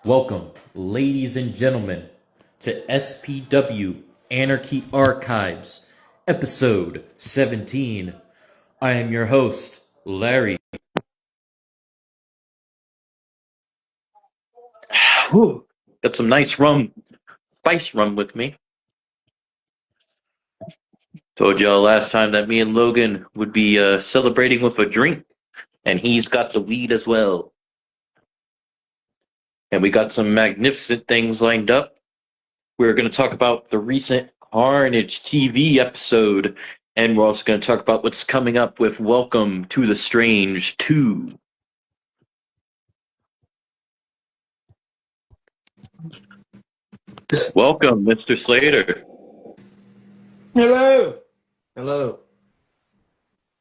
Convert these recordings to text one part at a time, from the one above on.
Welcome, ladies and gentlemen, to SPW Anarchy Archives, episode 17. I am your host, Larry. Whew, got some nice rum, spice rum with me. Told y'all last time that me and Logan would be celebrating with a drink, and he's got the weed as well. And we got some magnificent things lined up. We're going to talk about the recent Carnage TV episode, and we're also going to talk about what's coming up with Welcome to the Strange 2. Welcome, Mr. Slater. Hello. Hello.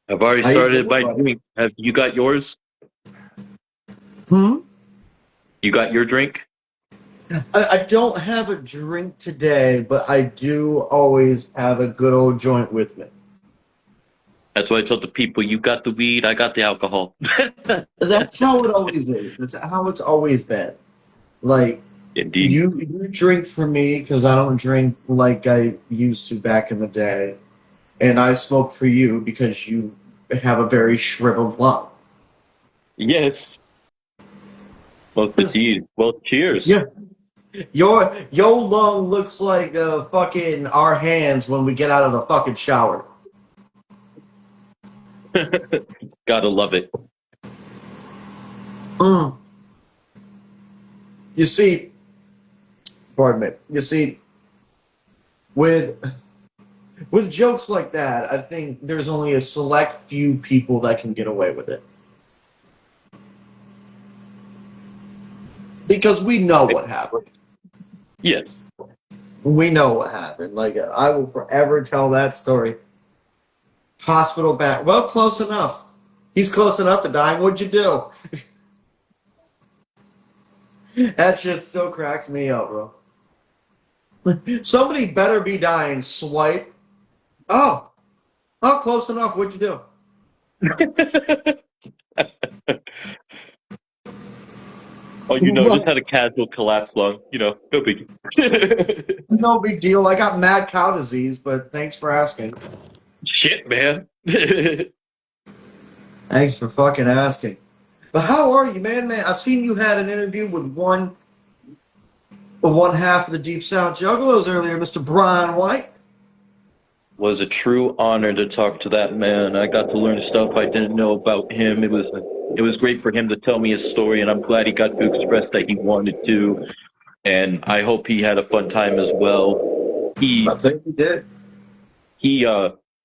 I've already How you started doing, my buddy? drink. Have you got yours? Hmm? You got your drink? I don't have a drink today, but I do always have a good old joint with me. That's why I told the people, you got the weed, I got the alcohol. That's how it always is. That's how it's always been. Like, Indeed. you drink for me because I don't drink like I used to back in the day. And I smoke for you because you have a very shriveled lung. Yes. Well, indeed. Well, cheers. Yeah. Your lung looks like fucking our hands when we get out of the fucking shower. Gotta love it. Mm. You see, pardon me. You see, with with jokes like that, I think there's only a select few people that can get away with it because we know what happened. Yes. We know what happened. Like I will forever tell that story. Hospital back. Well, close enough. He's close enough to dying. What'd you do? That shit still cracks me up, bro. Somebody better be dying. Swipe. Oh, oh, close enough. What'd you do? Oh, just had a casual collapse lung. No big. No big deal. I got mad cow disease, but thanks for asking. Shit, man. Thanks for fucking asking. But how are you, man? I seen you had an interview with one half of the Deep South Juggalos earlier, Mr. Brian White. Was a true honor to talk to that man. I got to learn stuff I didn't know about him. It was great for him to tell me his story, and I'm glad he got to express that he wanted to. And I hope he had a fun time as well. I think he did. He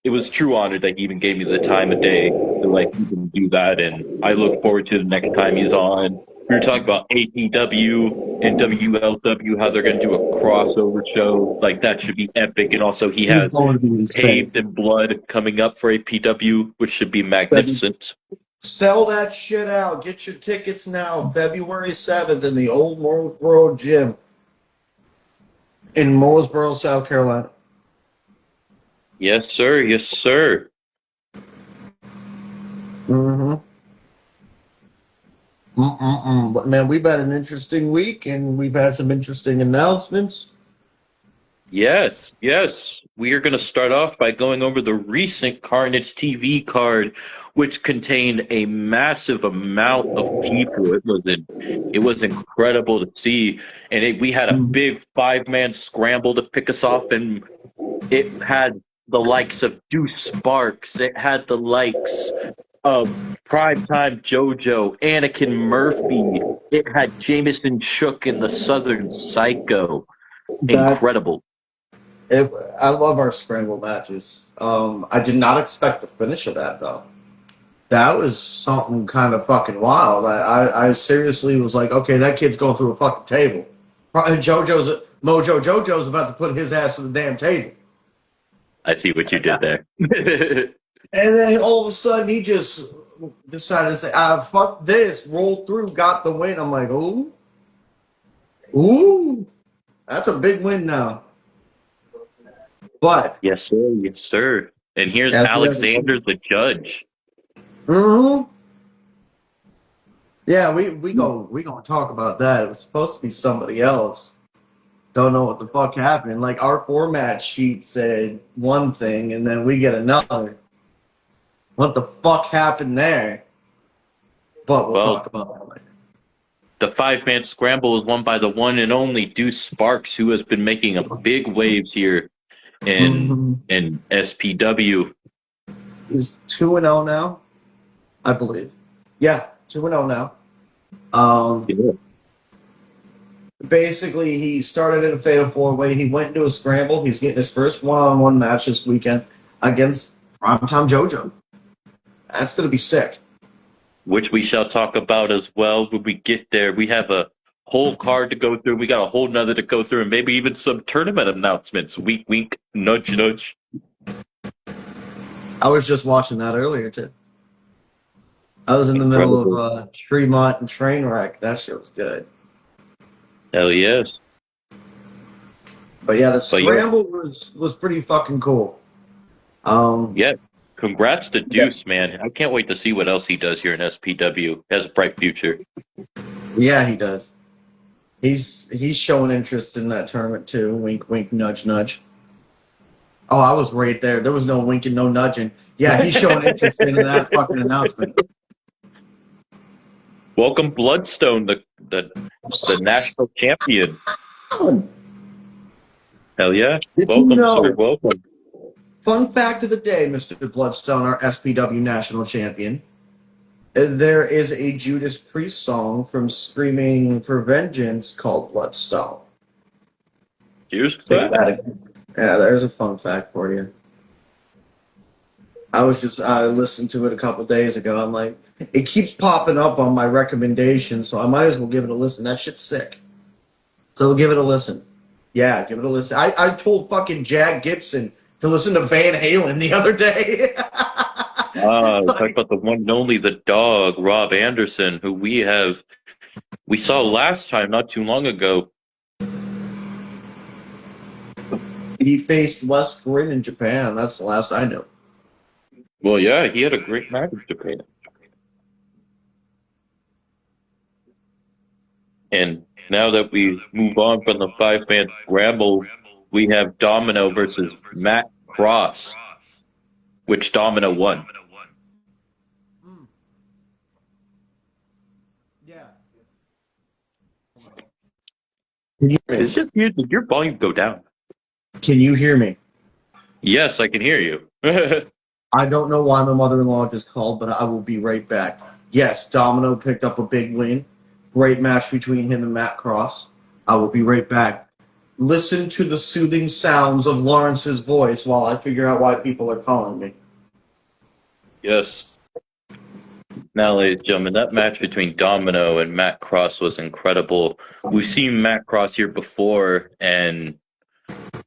it was a true honor that he even gave me the time of day to even do that, and I look forward to the next time he's on. We were talking about APW and WLW, how they're going to do a crossover show. Like, that should be epic. And also, he He's has going to be insane. Paved in Blood coming up for APW, which should be magnificent. Sell that shit out. Get your tickets now. February 7th in the Old Mooresboro Gym in Mooresboro, South Carolina. Yes, sir. Yes, sir. Mm-hmm. But man, we've had an interesting week, and we've had some interesting announcements. Yes, yes. We are going to start off by going over the recent Carnage TV card, which contained a massive amount of people. It was incredible to see, and we had a big five-man scramble to pick us off, and it had the likes of Deuce Sparks. It had the likes of Primetime JoJo, Anakin Murphy. It had Jameson Shook and the Southern Psycho. That Incredible. I love our scramble matches. I did not expect the finish of that though. That was something kind of fucking wild. I seriously was like, okay, that kid's going through a fucking table. Probably Mojo Jojo's about to put his ass to the damn table. I see what you did there. And then all of a sudden he just decided to say, ah, fuck this, rolled through, got the win. I'm like, ooh, that's a big win now. But Yes, sir. Yes, sir. And here's as we Alexander the judge. mm-hmm. Yeah, we gonna talk about that. It was supposed to be somebody else. Don't know what the fuck happened. Like our format sheet said one thing, and then we get another. What the fuck happened there? But we'll Well, talk about that later. the five-man scramble was won by the one and only Deuce Sparks, who has been making a big waves here in Mm-hmm. SPW. He's 2-0 now, I believe. Yeah, 2-0 now. Um, Yeah. Basically, he started in a fatal four-way. He went into a scramble. He's getting his first one-on-one match this weekend against Primetime JoJo. That's gonna be sick. Which we shall talk about as well when we get there. We have a whole card to go through. We got a whole nother to go through, and maybe even some tournament announcements. Wink, wink, nudge, nudge. I was just watching that earlier too. I was in the middle of Incredible. Tremont and Trainwreck. That shit was good. Hell yes. But yeah, the But yeah, scramble was pretty fucking cool. Um, yeah. Congrats to yeah, Deuce, man. I can't wait to see what else he does here in SPW. Has a bright future. yeah, he does. He's showing interest in that tournament too. Wink, wink, nudge, nudge. Oh, I was right there. There was no winking, no nudging. Yeah, he's showing interest in that fucking announcement. Welcome, Bloodstone, the national champion. Hell yeah. Did you Welcome, sir. know? Welcome. Fun fact of the day, Mr. Bloodstone, our SPW national champion. There is a Judas Priest song from Screaming for Vengeance called Bloodstone. Here's Take that that. again. Yeah, there's a fun fact for you. I listened to it a couple days ago. I'm like, it keeps popping up on my recommendations, so I might as well give it a listen. That shit's sick. So give it a listen. Yeah, give it a listen. I told fucking Jack Gibson to listen to Van Halen the other day. Talk Like, about the one and only the dog, Rob Anderson, who we saw last time not too long ago. he faced Wes Corinne in Japan. That's the last I knew. Well, yeah, he had a great match in Japan. And now that we move on from the five-man scramble, we have Domino versus Matt Cross, which Domino won. Mm, yeah. Can you hear me? Is just you, did your volume go down? Can you hear me? Yes, I can hear you. I don't know why my mother-in-law just called, but I will be right back. Yes, Domino picked up a big win. Great match between him and Matt Cross. I will be right back. Listen to the soothing sounds of Lawrence's voice while I figure out why people are calling me. Yes. Now, ladies and gentlemen, that match between Domino and Matt Cross was incredible. We've seen Matt Cross here before, and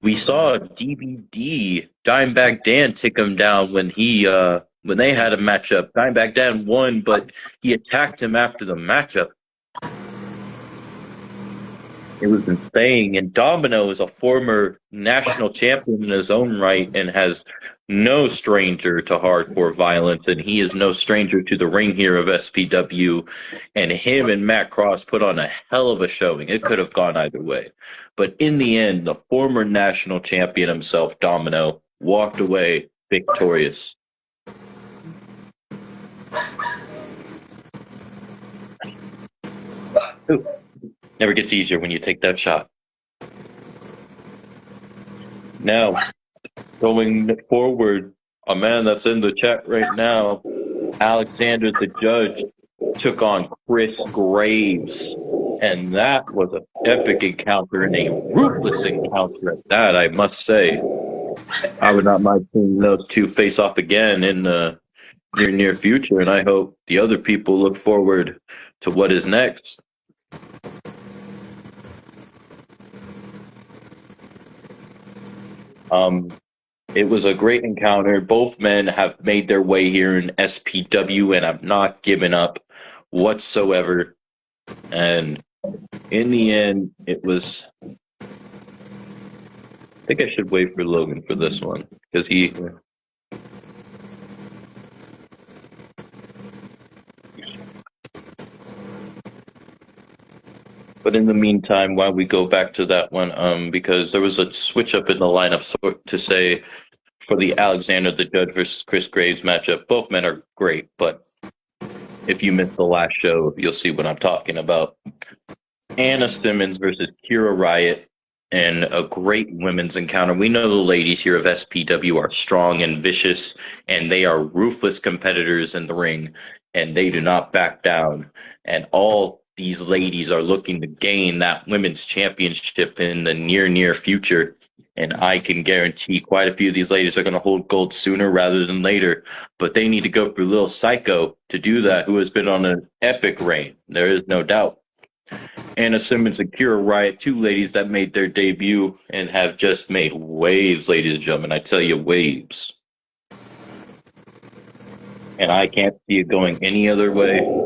we saw DVD Dimebag Dan take him down when they had a matchup. Dimebag Dan won, but he attacked him after the matchup. It was insane. And Domino is a former national champion in his own right and has no stranger to hardcore violence. And he is no stranger to the ring here of SPW. And him and Matt Cross put on a hell of a showing. It could have gone either way. But in the end, the former national champion himself, Domino, walked away victorious. Ooh, never gets easier when you take that shot. Now, going forward, a man that's in the chat right now, Alexander the Judge, took on Chris Graves. And that was an epic encounter and a ruthless encounter at that, I must say. I would not mind seeing those two face off again in the near future, and I hope the other people look forward to what is next. Um, It was a great encounter. Both men have made their way here in SPW and have not given up whatsoever. And in the end, it was. I think I should wait for Logan for this one because he. But in the meantime, while we go back to that one, because there was a switch up in the lineup to say for the Alexander the Judge versus Chris Graves matchup, both men are great, but if you missed the last show, you'll see what I'm talking about. Anna Simmons versus Kira Riot, and a great women's encounter. We know the ladies here of SPW are strong and vicious, and they are ruthless competitors in the ring, and they do not back down. And all these ladies are looking to gain that women's championship in the near future. And I can guarantee quite a few of these ladies are going to hold gold sooner rather than later. But they need to go through Lil Psycho to do that, who has been on an epic reign. There is no doubt. Anna Simmons and Kira Riot, two ladies that made their debut and have just made waves, ladies and gentlemen. I tell you, waves. And I can't see it going any other way.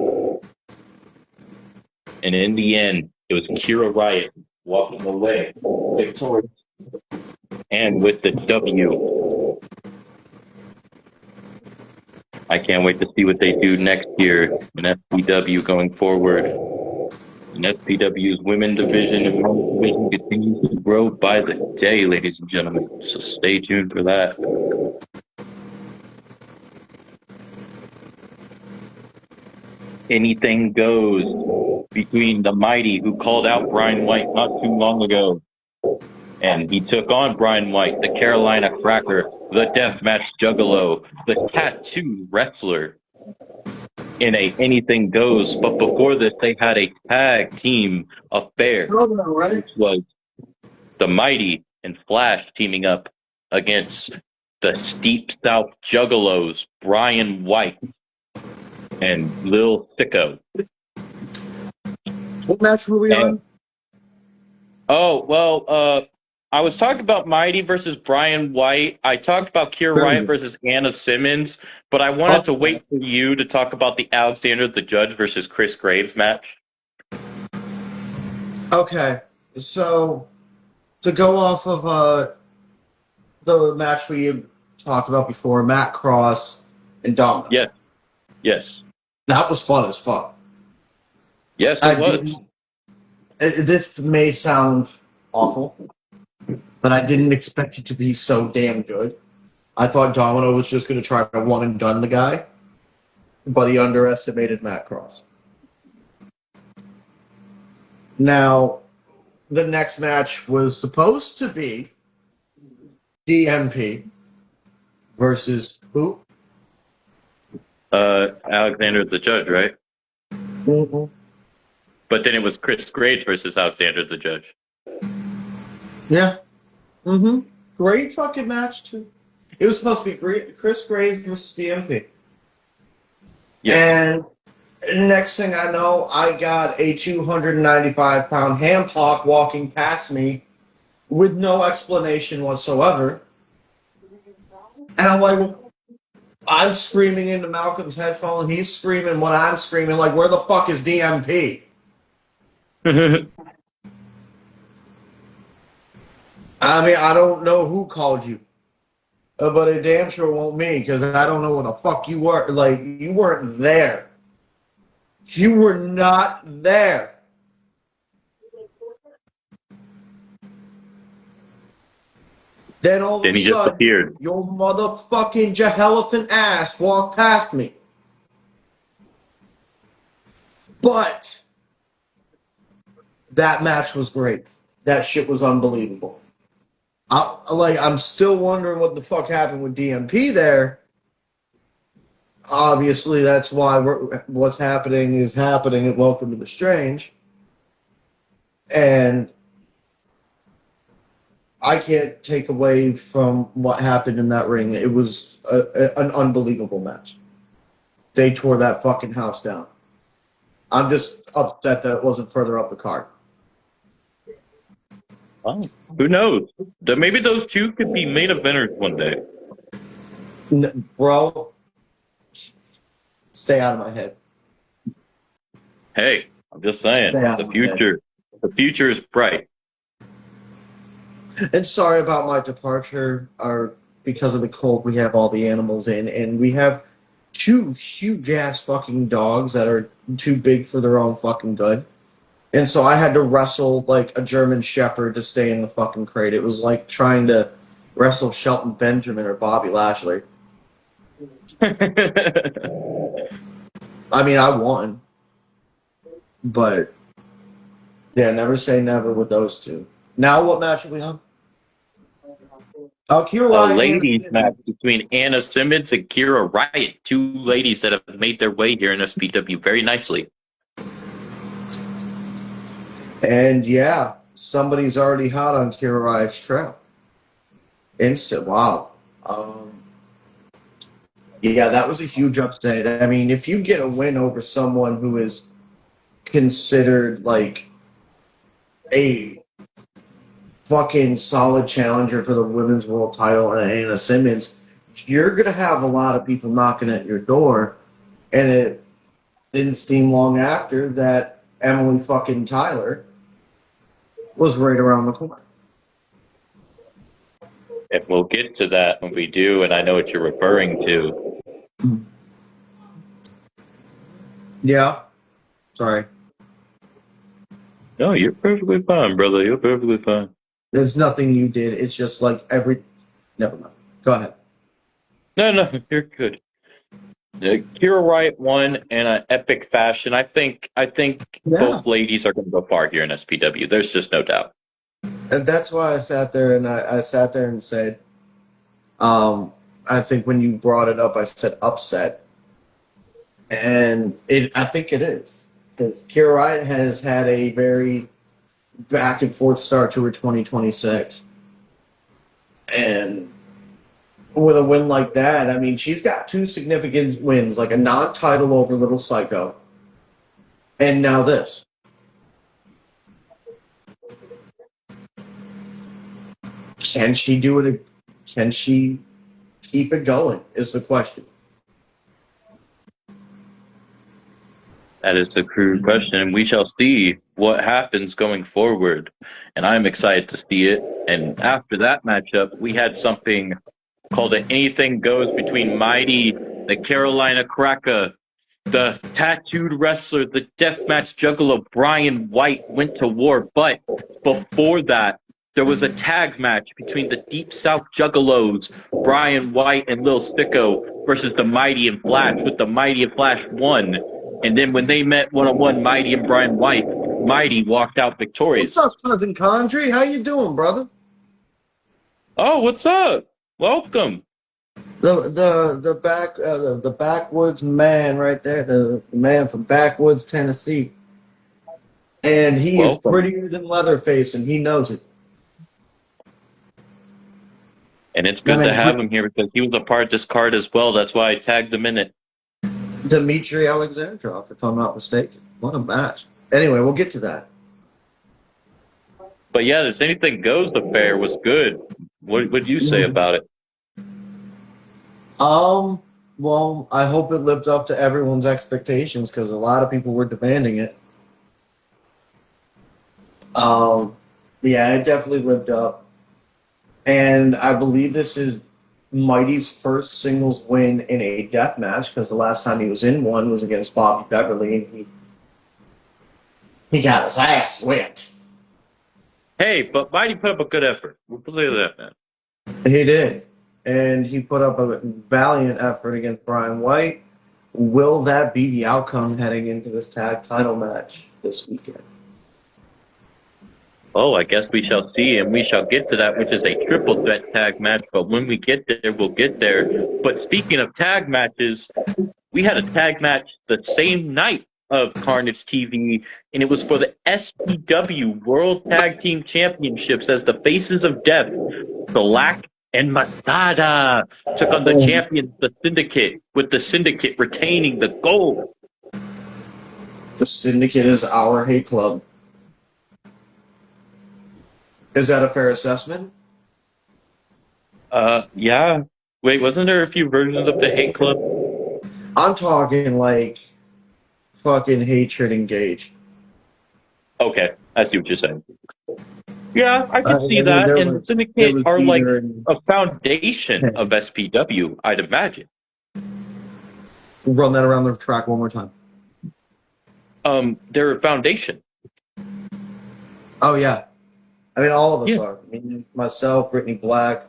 And in the end, it was Kira Riot walking away victorious and with the W. I can't wait to see what they do next year in SPW going forward. And SPW's women division and men's division continues to grow by the day, ladies and gentlemen. So stay tuned for that. Anything goes between the Mighty, who called out Brian White not too long ago, and he took on Brian White, the Carolina Cracker, the Deathmatch Juggalo, the Tattoo Wrestler, in a Anything Goes. But before this, they had a tag team affair, which was the Mighty and Flash teaming up against the Steep South Juggalos, Brian White and Lil Sicko. What match were we on? Oh, well, I was talking about Mighty versus Brian White. I talked about Kira Riot versus Anna Simmons, but I wanted to wait for you to talk about the Alexander the Judge versus Chris Graves match. Okay, so to go off of the match we talked about before, Matt Cross and Dominic. Yes. That was fun as fuck. Yes, it was. This may sound awful, but I didn't expect it to be so damn good. I thought Domino was just going to try to one and done the guy, but he underestimated Matt Cross. Now, the next match was supposed to be DMP versus who? Alexander the Judge, right? Mm-hmm. But then it was Chris Graves versus Alexander the Judge. Yeah. Mm-hmm. Great fucking match, too. It was supposed to be Chris Graves versus DMP. Yeah. And next thing I know, I got a 295-pound ham hock walking past me with no explanation whatsoever. And I'm like, I'm screaming into Malcolm's headphone, and he's screaming what I'm screaming, like, where the fuck is DMP? I mean, I don't know who called you, but it damn sure won't me, because I don't know where the fuck you were. Like, you weren't there. You were not there. Then all of a sudden, your motherfucking Jehelephant ass walked past me. But that match was great. That shit was unbelievable. I'm still wondering what the fuck happened with DMP there. Obviously, that's why what's happening is happening at Welcome to the Strange. And I can't take away from what happened in that ring. It was an unbelievable match. They tore that fucking house down. I'm just upset that it wasn't further up the card. Oh, who knows? Maybe those two could be main eventers one day. Bro, stay out of my head. Hey, I'm just saying, the future is bright. And sorry about my departure. Because of the cold, we have all the animals in, and we have two huge ass fucking dogs that are too big for their own fucking good. And so I had to wrestle like a German Shepherd to stay in the fucking crate. It was like trying to wrestle Shelton Benjamin or Bobby Lashley. I mean, I won, but yeah, never say never with those two. Now, what match are we on? A Kira and ladies match between Anna Simmons and Kira Riot, two ladies that have made their way here in SPW very nicely. And yeah, somebody's already hot on Kira Riot's trail. Instant, wow. Yeah, that was a huge upset. I mean, if you get a win over someone who is considered like a fucking solid challenger for the women's world title and Anna Simmons, you're gonna have a lot of people knocking at your door. And it didn't seem long after that Emily fucking Tyler was right around the corner. And we'll get to that when we do, and I know what you're referring to. Yeah. Sorry. No, you're perfectly fine, brother. You're perfectly fine. There's nothing you did. It's just like every. Never mind. Go ahead. No, you're good. Kira Riot won in an epic fashion. I think Yeah. both ladies are going to go far here in SPW. There's just no doubt. And that's why I sat there and I sat there and said, I think when you brought it up, I said upset. And I think it is. Because Kira Riot has had a very back and forth start to her 2026. And with a win like that, I mean, she's got two significant wins, like a non-title over Little Psycho, and now this. Can she do it? Can she keep it going? Is the question. That is the crude question, and we shall see what happens going forward. And I'm excited to see it. And after that matchup, we had something called an Anything Goes between Mighty, the Carolina Cracker, the tattooed wrestler, the deathmatch juggler Brian White went to war. But before that, there was a tag match between the Deep South Juggalos, Brian White and Lil Sicko, versus the Mighty and Flash, with the Mighty and Flash won. And then when they met one-on-one, Mighty and Brian White, Mighty walked out victorious. What's up, cousin Condry? How you doing, brother? Oh, what's up? Welcome. The backwoods man right there, the man from backwoods Tennessee, and he is Welcome. prettier than Leatherface, and he knows it. And it's good to have him here because he was a part of this card as well. That's why I tagged him in it. Dmitry Alexandrov, if I'm not mistaken. What a match. Anyway, we'll get to that. But yeah, this Anything Goes affair was good. What would you say about it? Well, I hope it lived up to everyone's expectations because a lot of people were demanding it. Yeah, it definitely lived up. And I believe this is Mighty's first singles win in a death match because the last time he was in one was against Bobby Beverly, and he got his ass whipped. Hey, but Mighty put up a good effort. We'll believe that, man. He did. And he put up a valiant effort against Brian White. Will that be the outcome heading into this tag title match this weekend? Oh, I guess we shall see, and we shall get to that, which is a triple threat tag match. But when we get there, we'll get there. But speaking of tag matches, we had a tag match the same night of Carnage TV, and it was for the SPW World Tag Team Championships as the Faces of Death, Black and Masada, took on the champions, the Syndicate, with the Syndicate retaining the gold. The Syndicate is our hate club. Is that a fair assessment? Yeah. Wait, wasn't there a few versions of the Hate Club? I'm talking like fucking hatred engaged. Okay, I see what you're saying. Yeah, I can see that. And the Syndicate are like a foundation of SPW, I'd imagine. Run that around the track one more time. They're a foundation. Oh yeah, I mean all of us Yeah, are. I mean myself, Brittany Black,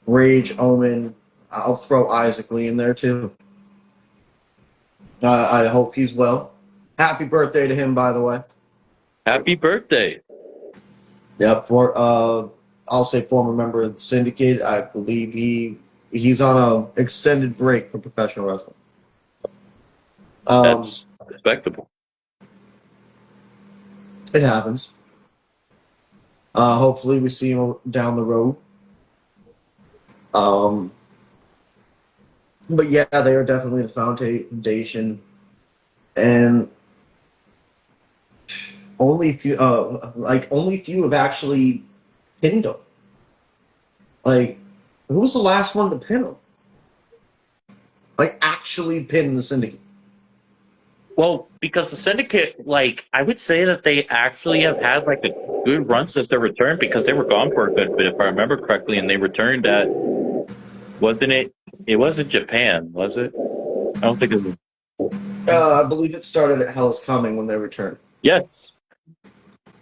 Rage, Omen. I'll throw Isaac Lee in there too. I hope he's well. Happy birthday to him, by the way. happy birthday. Yep, I'll say former member of the syndicate. I believe he's on a extended break from professional wrestling. Um, That's respectable. it happens. Hopefully we see him down the road. Um, but yeah, they are definitely the foundation, and only few have actually pinned him. Like, who was the last one to pin him? Like, actually pin the syndicate. Well, because the Syndicate, like, I would say that they actually have had like a good run since their return because they were gone for a good bit, if I remember correctly, and they returned at, wasn't it? It wasn't Japan, was it? I don't think it was. I believe it started at Hell is Coming when they returned. Yes,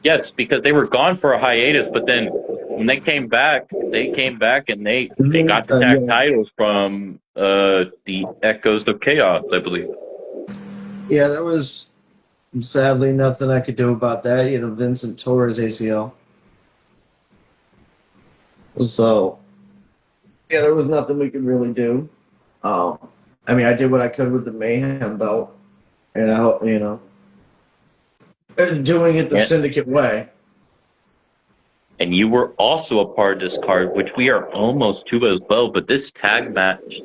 yes, because they were gone for a hiatus, but then when they came back and they got the tag Yeah, titles from the Echoes of Chaos, I believe. yeah. There was sadly nothing I could do about that. You know, Vincent tore his ACL, so yeah, there was nothing we could really do. Um, I mean, I did what I could with the Mayhem belt, and doing it the And, Syndicate way. and you were also a part of this card, which we are almost to as well. But this tag match,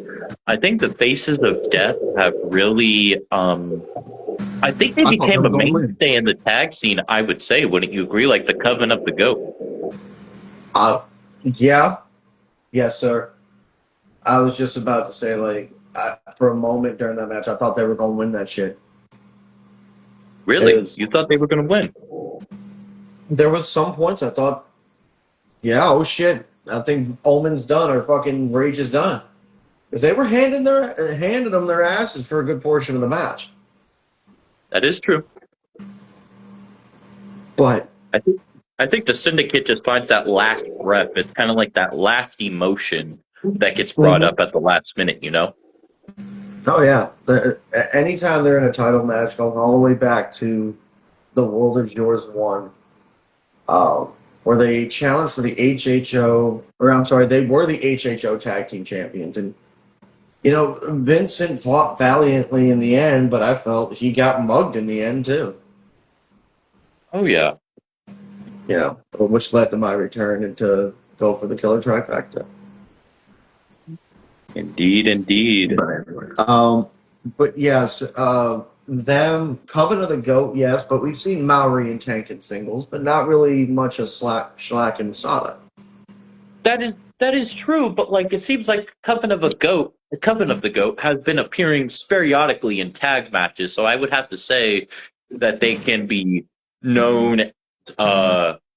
I think the Faces of Death have really, I think they I thought they became were a going to win. mainstay in the tag scene. I would say, wouldn't you agree? Like the Coven of the Goat. Yeah, yes, sir. I was just about to say, like, for a moment during that match, I thought they were going to win that shit. It Really, was, you thought they were going to win? there was some points I thought, yeah, oh shit, I think Omen's done or fucking Rage is done. Because they were handing them their asses for a good portion of the match. That is true. But I think I think the syndicate just finds that last breath. It's kind of like that last emotion that gets brought Mhm. up at the last minute, you know? Oh yeah, anytime they're in a title match, going all the way back to the World is Yours one, um, where they challenged for the HHO, or I'm sorry, they were the HHO Tag Team Champions, and you know Vincent fought valiantly in the end, but I felt he got mugged in the end too. Oh yeah, You know, which led to my return and to go for the Killer Trifecta. indeed, indeed. But anyway. But yes, them Coven of the Goat, yes, but we've seen Maori and Tank in singles, but not really much of Schlack and Masada. That is true, but like it seems like the Coven of the Goat has been appearing periodically in tag matches, so I would have to say that they can be known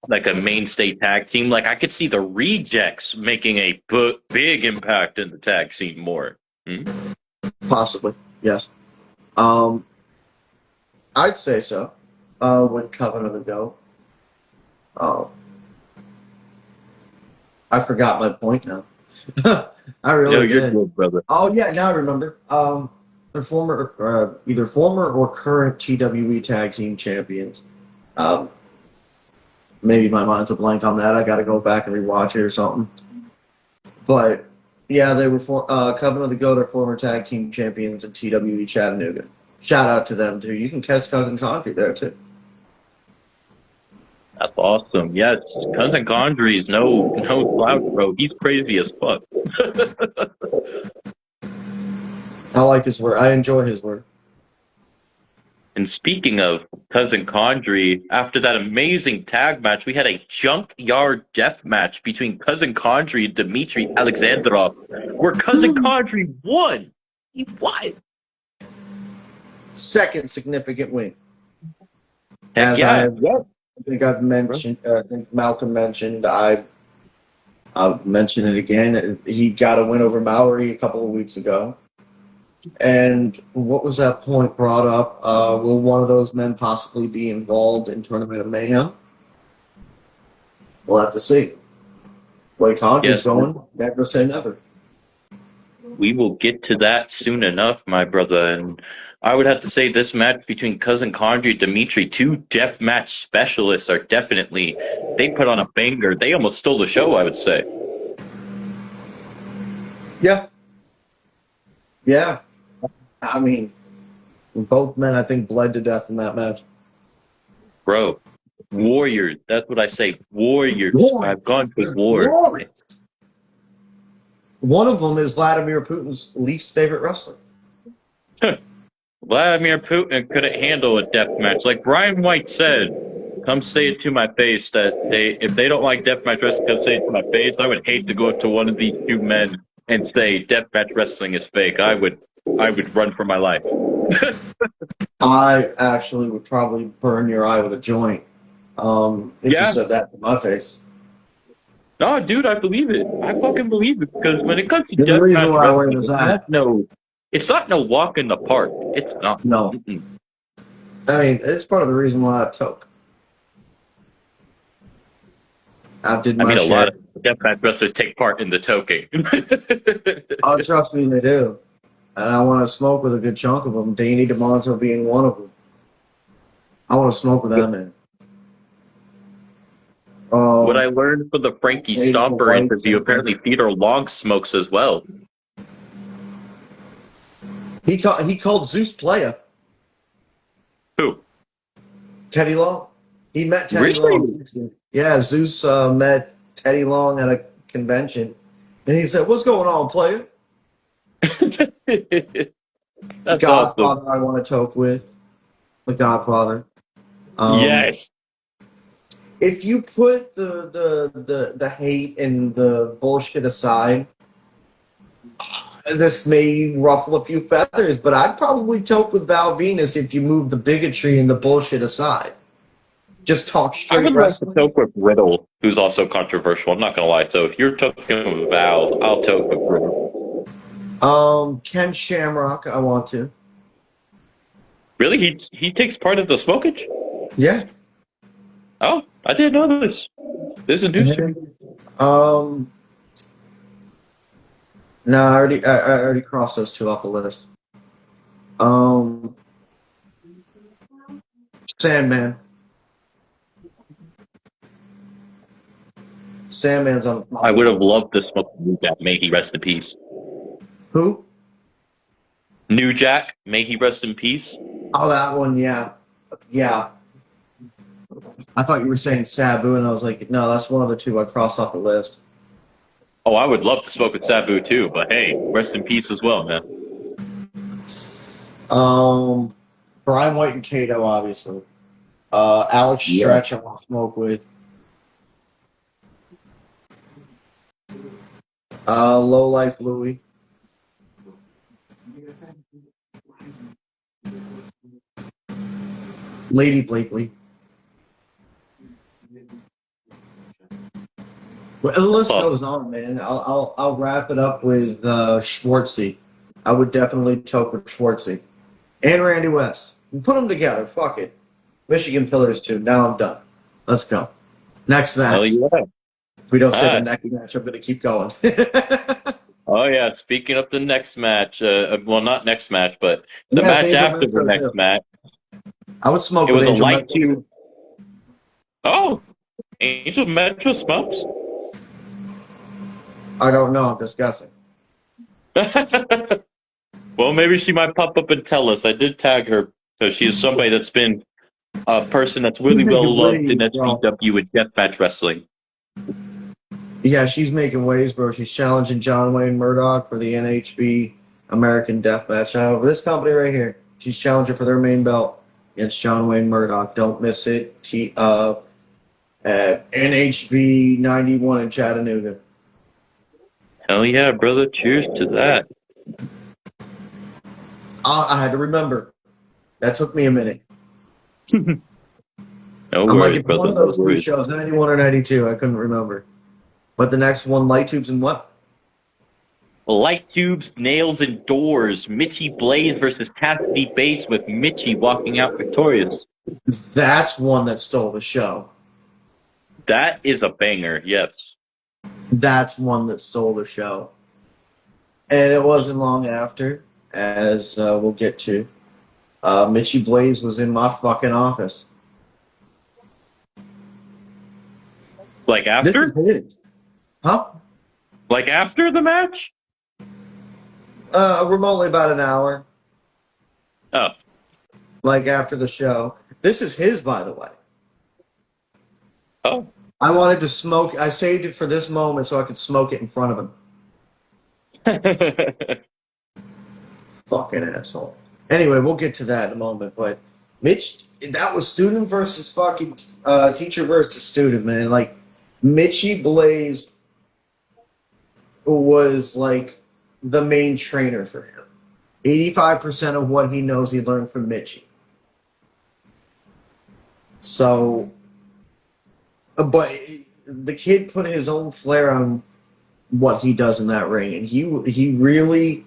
like a mainstay tag team. Like I could see the Rejects making a big impact in the tag scene more. Hmm? Possibly, yes. Um, I'd say so. With Coven of the Goat. Uh, I forgot my point now. I No, really you're did. good, brother. Oh yeah, now I remember. They're either former or current TWE Tag Team Champions. Um, maybe my mind's a blank on that. I got to go back and rewatch it or something. But yeah, they were Coven of the Goat are former tag team champions in TWE Chattanooga. Shout out to them too. You can catch Cousin Concrete there too. That's awesome. Yes, cousin Condry is no slouch, bro. He's crazy as fuck. I like his work. I enjoy his work. And speaking of cousin Condry, after that amazing tag match, we had a junkyard death match between cousin Condry and Dmitry Alexandrov, where cousin Condry won. He won. Second significant win, Heck as yeah, yeah. I think I've mentioned. I think Malcolm mentioned. I'll mention it again. He got a win over Maori a couple of weeks ago. And what was that point brought up? Will one of those men possibly be involved in Tournament of Mayhem? We'll have to see. Way Conky's Yes, going, never say never. we will get to that soon enough, my brother. And I would have to say this match between Cousin Condry and Dimitri, two death match specialists, are definitely, they put on a banger. They almost stole the show, I would say. Yeah, yeah. I mean, both men, I think, bled to death in that match. Bro, warriors. That's what I say. Warriors. War. I've gone to They're war. glorious. One of them is Vladimir Putin's least favorite wrestler. Vladimir Putin couldn't handle a death match. Like Brian White said, come say it to my face that if they don't like deathmatch wrestling, come say it to my face. I would hate to go up to one of these two men and say deathmatch wrestling is fake. I would run for my life. I actually would probably burn your eye with a joint if you Yeah. said that to my face. No, dude, I believe it. I fucking believe it because when it comes to You're the reason deathmatch why I wear wrestling, this hat. it's not no walk in the park. It's not. No. Mm-mm. I mean, it's part of the reason why I toke. I did I my mean, a lot share. of deathmatch wrestlers take part in the toking. Oh, trust me, they do. And I want to smoke with a good chunk of them. Danny DeMonto being one of them. I want to smoke with that man. What I learned from the Frankie Beautiful Stomper white, interview, same thing. apparently Theodore Long smokes as well. He called Zeus Playa. Who? Teddy Long. He met Teddy Really? Long. Yeah, Zeus met Teddy Long at a convention. And he said, "What's going on, player?" That's awesome. Godfather I want to toke with. The Godfather. Um, Yes. if you put the hate and the bullshit aside, this may ruffle a few feathers, but I'd probably toke with Val Venus if you move the bigotry and the bullshit aside. Just talk I straight would love to wrestling. toke with Riddle, who's also controversial. I'm not going to lie. So if you're toking with Val, I'll toke with Riddle. Ken Shamrock, I want to. Really? He takes part of the smokage? Yeah. Oh, I didn't know this. This is news to me. Um, no, I already crossed those two off the list. Um, Sandman. Sandman's on the I top. would have loved to smoke New Jack. May he rest in peace. Who? New Jack. May he rest in peace. Oh, that one, yeah. Yeah. I thought you were saying Sabu, and I was like, no, that's one of the two I crossed off the list. Oh, I would love to smoke with Sabu too, but hey, rest in peace as well, man. Um, Brian White and Kato, obviously. Alex Yeah. Stretch, I want to smoke with. Low Life Louie. Lady Blakely. Well, the list Oh, goes on, man. I'll wrap it up with Schwartzy. I would definitely toke with Schwartzy and Randy West. Put them together. Fuck it. Michigan Pillars too. Now I'm done. Let's go. Next hell match. yeah. If we don't say the Ah, next match, I'm going to keep going. oh yeah. Speaking of the next match, well, not next match, but the Yes, match Angel after the Metro next too. match, I would smoke it with was a Angel light Metro tube. too. Oh, Angel Metro smokes. I don't know. I'm just guessing. Well, maybe she might pop up and tell us. I did tag her because she is somebody that's been a person that's She's really well making loved in waves, bro. SVW and deathmatch wrestling. Yeah, she's making waves, bro. She's challenging John Wayne Murdoch for the NHB American Deathmatch. Now, this company right here, she's challenging for their main belt against John Wayne Murdoch. Don't miss it. At NHB 91 in Chattanooga. Hell yeah, brother! Cheers to that. I had to remember. That took me a minute. No I'm like, worries, it's one brother. of No those two worries. shows, 91 or 92. I couldn't remember. But the next one, Light Tubes and what? Light tubes, nails, and doors. Mitchie Blaze versus Cassidy Bates with Mitchie walking out victorious. That's one that stole the show. That is a banger, yes. That's one that stole the show. And it wasn't long after, as we'll get to, Mitchie Blaze was in my fucking office. Like This is after? his. Huh? Like after the match? Remotely about an hour. Oh. Like after the show. This is his, by the way. Oh. I wanted to smoke. I saved it for this moment so I could smoke it in front of him. Fucking asshole. Anyway, we'll get to that in a moment. But Mitch, that was student versus fucking teacher versus student, man. Like, Mitchie Blaze was like the main trainer for him. 85% of what he knows he learned from Mitchie. So, but the kid put his own flair on what he does in that ring, and he really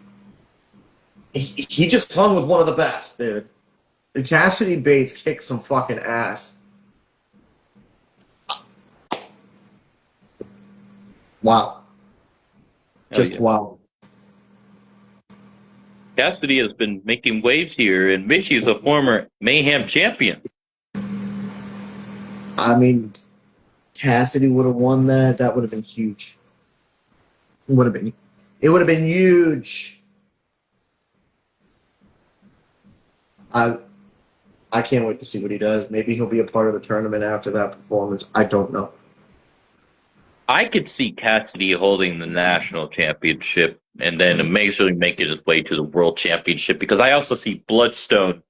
he just hung with one of the best, dude. Cassidy Bates kicked some fucking ass. Wow. Just wow. Cassidy has been making waves here, and Mitchie is a former Mayhem champion. I mean, Cassidy would have won that. That would have been huge. It would have been huge. I can't wait to see what he does. Maybe he'll be a part of the tournament after that performance. I don't know. I could see Cassidy holding the national championship and then eventually making his way to the world championship, because I also see Bloodstone,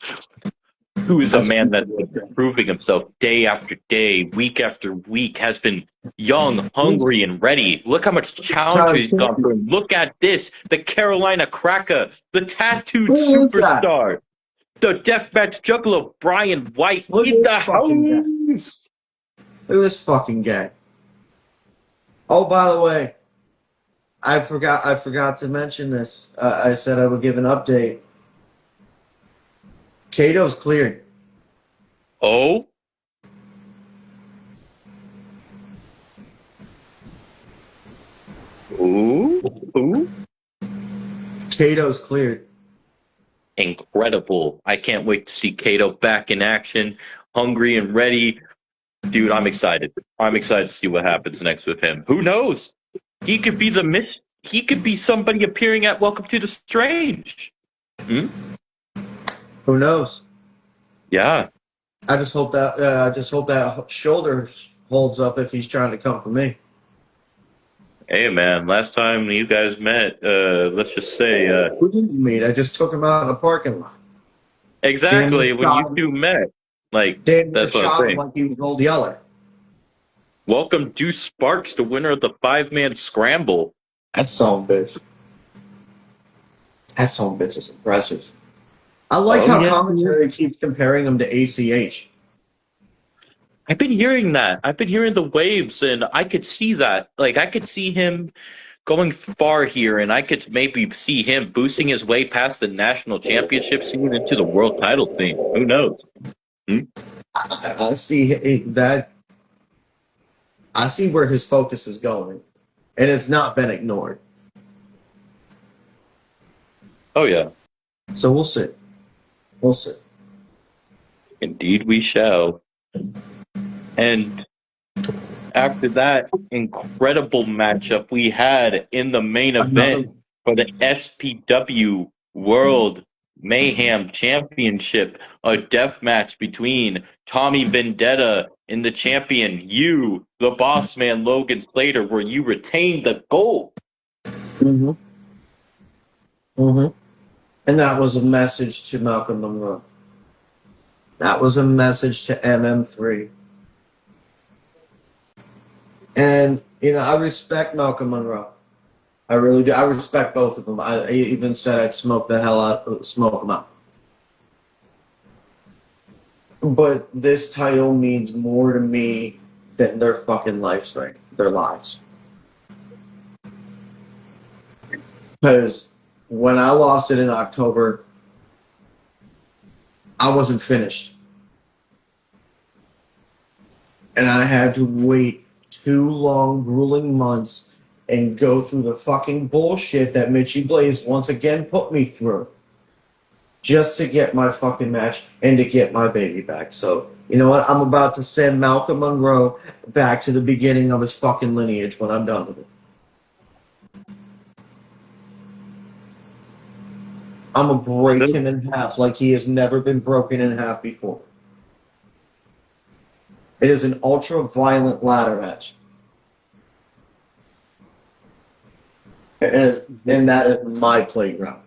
who is a man that's been proving himself day after day, week after week, has been young, hungry, and ready. Look how much challenge he's gone through. Look at this, the Carolina Cracker, the tattooed superstar, the deathmatch juggler Brian White in the house. Look at this fucking guy. Oh, by the way, I forgot to mention this. I said I would give an update. Kato's cleared. Oh? Ooh? Kato's cleared. Incredible. I can't wait to see Kato back in action, hungry and ready. Dude, I'm excited. I'm excited to see what happens next with him. Who knows? He could be he could be somebody appearing at Welcome to the Strange. Who knows? Yeah. I just hope that shoulder holds up if he's trying to come for me. Hey man, last time you guys met, let's just say who did you meet? I just took him out in the parking lot. Exactly, when you two met. Like, that's what I'm saying. Like he was Old Yeller. Welcome Deuce Sparks, the winner of the 5-man scramble. That son of a bitch. That son of a bitch is impressive. I like how commentary keeps comparing him to ACH. I've been hearing that. I've been hearing the waves, and I could see that. Like, I could see him going far here, and I could maybe see him boosting his way past the national championship scene into the world title scene. Who knows? I see that. I see where his focus is going, and it's not been ignored. Oh, yeah. So we'll see. We'll see. Indeed we shall. And after that incredible matchup we had in the main event for the SPW World Mayhem Championship, a death match between Tommy Vendetta and the champion, you, the boss man Logan Slater, where you retained the gold. And that was a message to Malcolm Monroe. That was a message to MM3. And, I respect Malcolm Monroe. I really do. I respect both of them. I even said I'd smoke them out. But this title means more to me than their fucking lives, right? Their lives. Because when I lost it in October, I wasn't finished. And I had to wait 2 long, grueling months and go through the fucking bullshit that Mitchie Blaze once again put me through just to get my fucking match and to get my baby back. So, you know what? I'm about to send Malcolm Monroe back to the beginning of his fucking lineage when I'm done with it. I'm gonna break him in half like he has never been broken in half before. It is an ultra-violent ladder match. And that is my playground.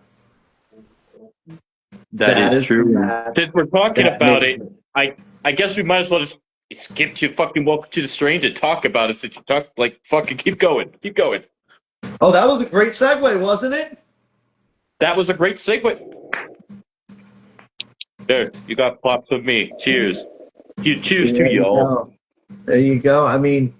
That is true. That Since we're talking that about makes it, I guess we might as well just skip to fucking Welcome to the Strange and talk about it. Since you talk, like, fucking keep going, keep going. Oh, that was a great segue, wasn't it? That was a great segue. There, you got props of me. Cheers. You choose to, There you y'all. go. There you go. I mean,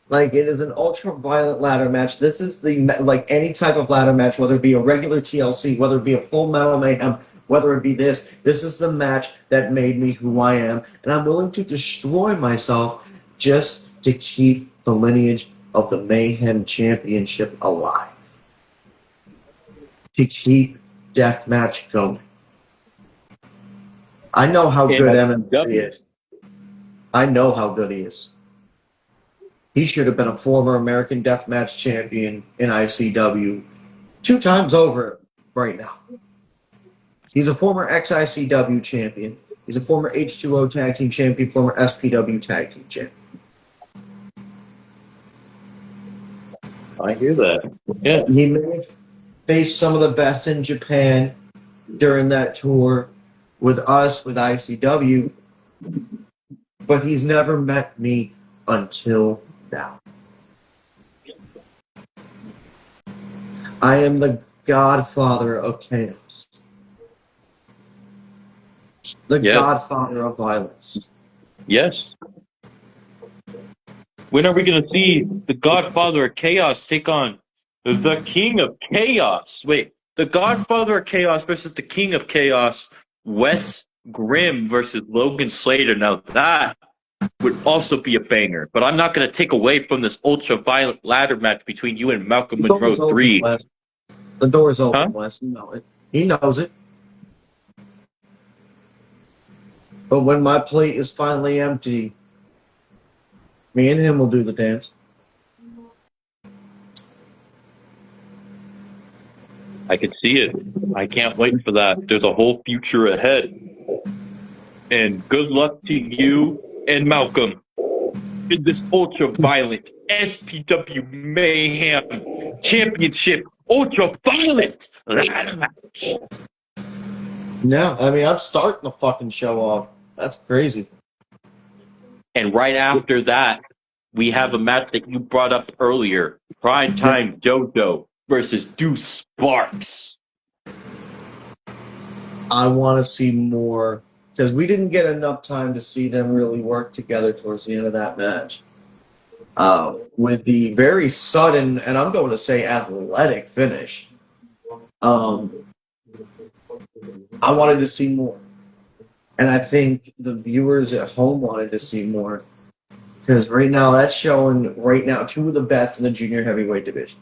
like, it is an ultra-violent ladder match. This is like any type of ladder match, whether it be a regular TLC, whether it be a Full Metal Mayhem, whether it be this. This is the match that made me who I am, and I'm willing to destroy myself just to keep the lineage of the Mayhem Championship alive. To keep Deathmatch going. I know how good MMC is. I know how good he is. He should have been a former American Deathmatch champion in ICW 2 times over right now. He's a former ex-ICW champion. He's a former H2O tag team champion, former SPW tag team champion. I hear that. Yeah. He may have faced some of the best in Japan during that tour with us, with ICW, but he's never met me until now. I am the godfather of chaos. The godfather of violence. Yes. When are we going to see the Godfather of Chaos take on the King of Chaos? Wait, the Godfather of Chaos versus the King of Chaos, Wes Grimm versus Logan Slater. Now that would also be a banger, but I'm not going to take away from this ultra-violent ladder match between you and Malcolm Monroe 3. The door is open, Wes. You know it. He knows it. But when my plate is finally empty, me and him will do the dance. I can see it. I can't wait for that. There's a whole future ahead. And good luck to you and Malcolm in this ultra-violent SPW Mayhem Championship ultra-violent ladder match. Yeah, I mean, I'm starting the fucking show off. That's crazy. And right after that, we have a match that you brought up earlier. Prime Time Dojo versus Deuce Sparks. I want to see more, because we didn't get enough time to see them really work together towards the end of that match. With the very sudden, and I'm going to say athletic finish, I wanted to see more. And I think the viewers at home wanted to see more. Because right now, that's showing, right now, 2 of the best in the junior heavyweight division.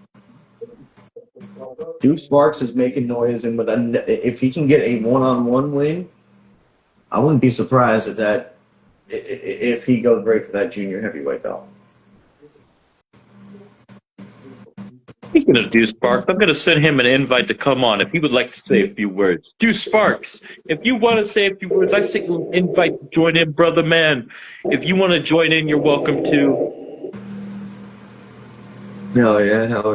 Deuce Sparks is making noise, and if he can get a one-on-one win, I wouldn't be surprised if he goes great for that junior heavyweight belt. Speaking of Deuce Sparks, I'm going to send him an invite to come on if he would like to say a few words. Deuce Sparks, if you want to say a few words, I send you an invite to join in, brother man. If you want to join in, you're welcome to. Hell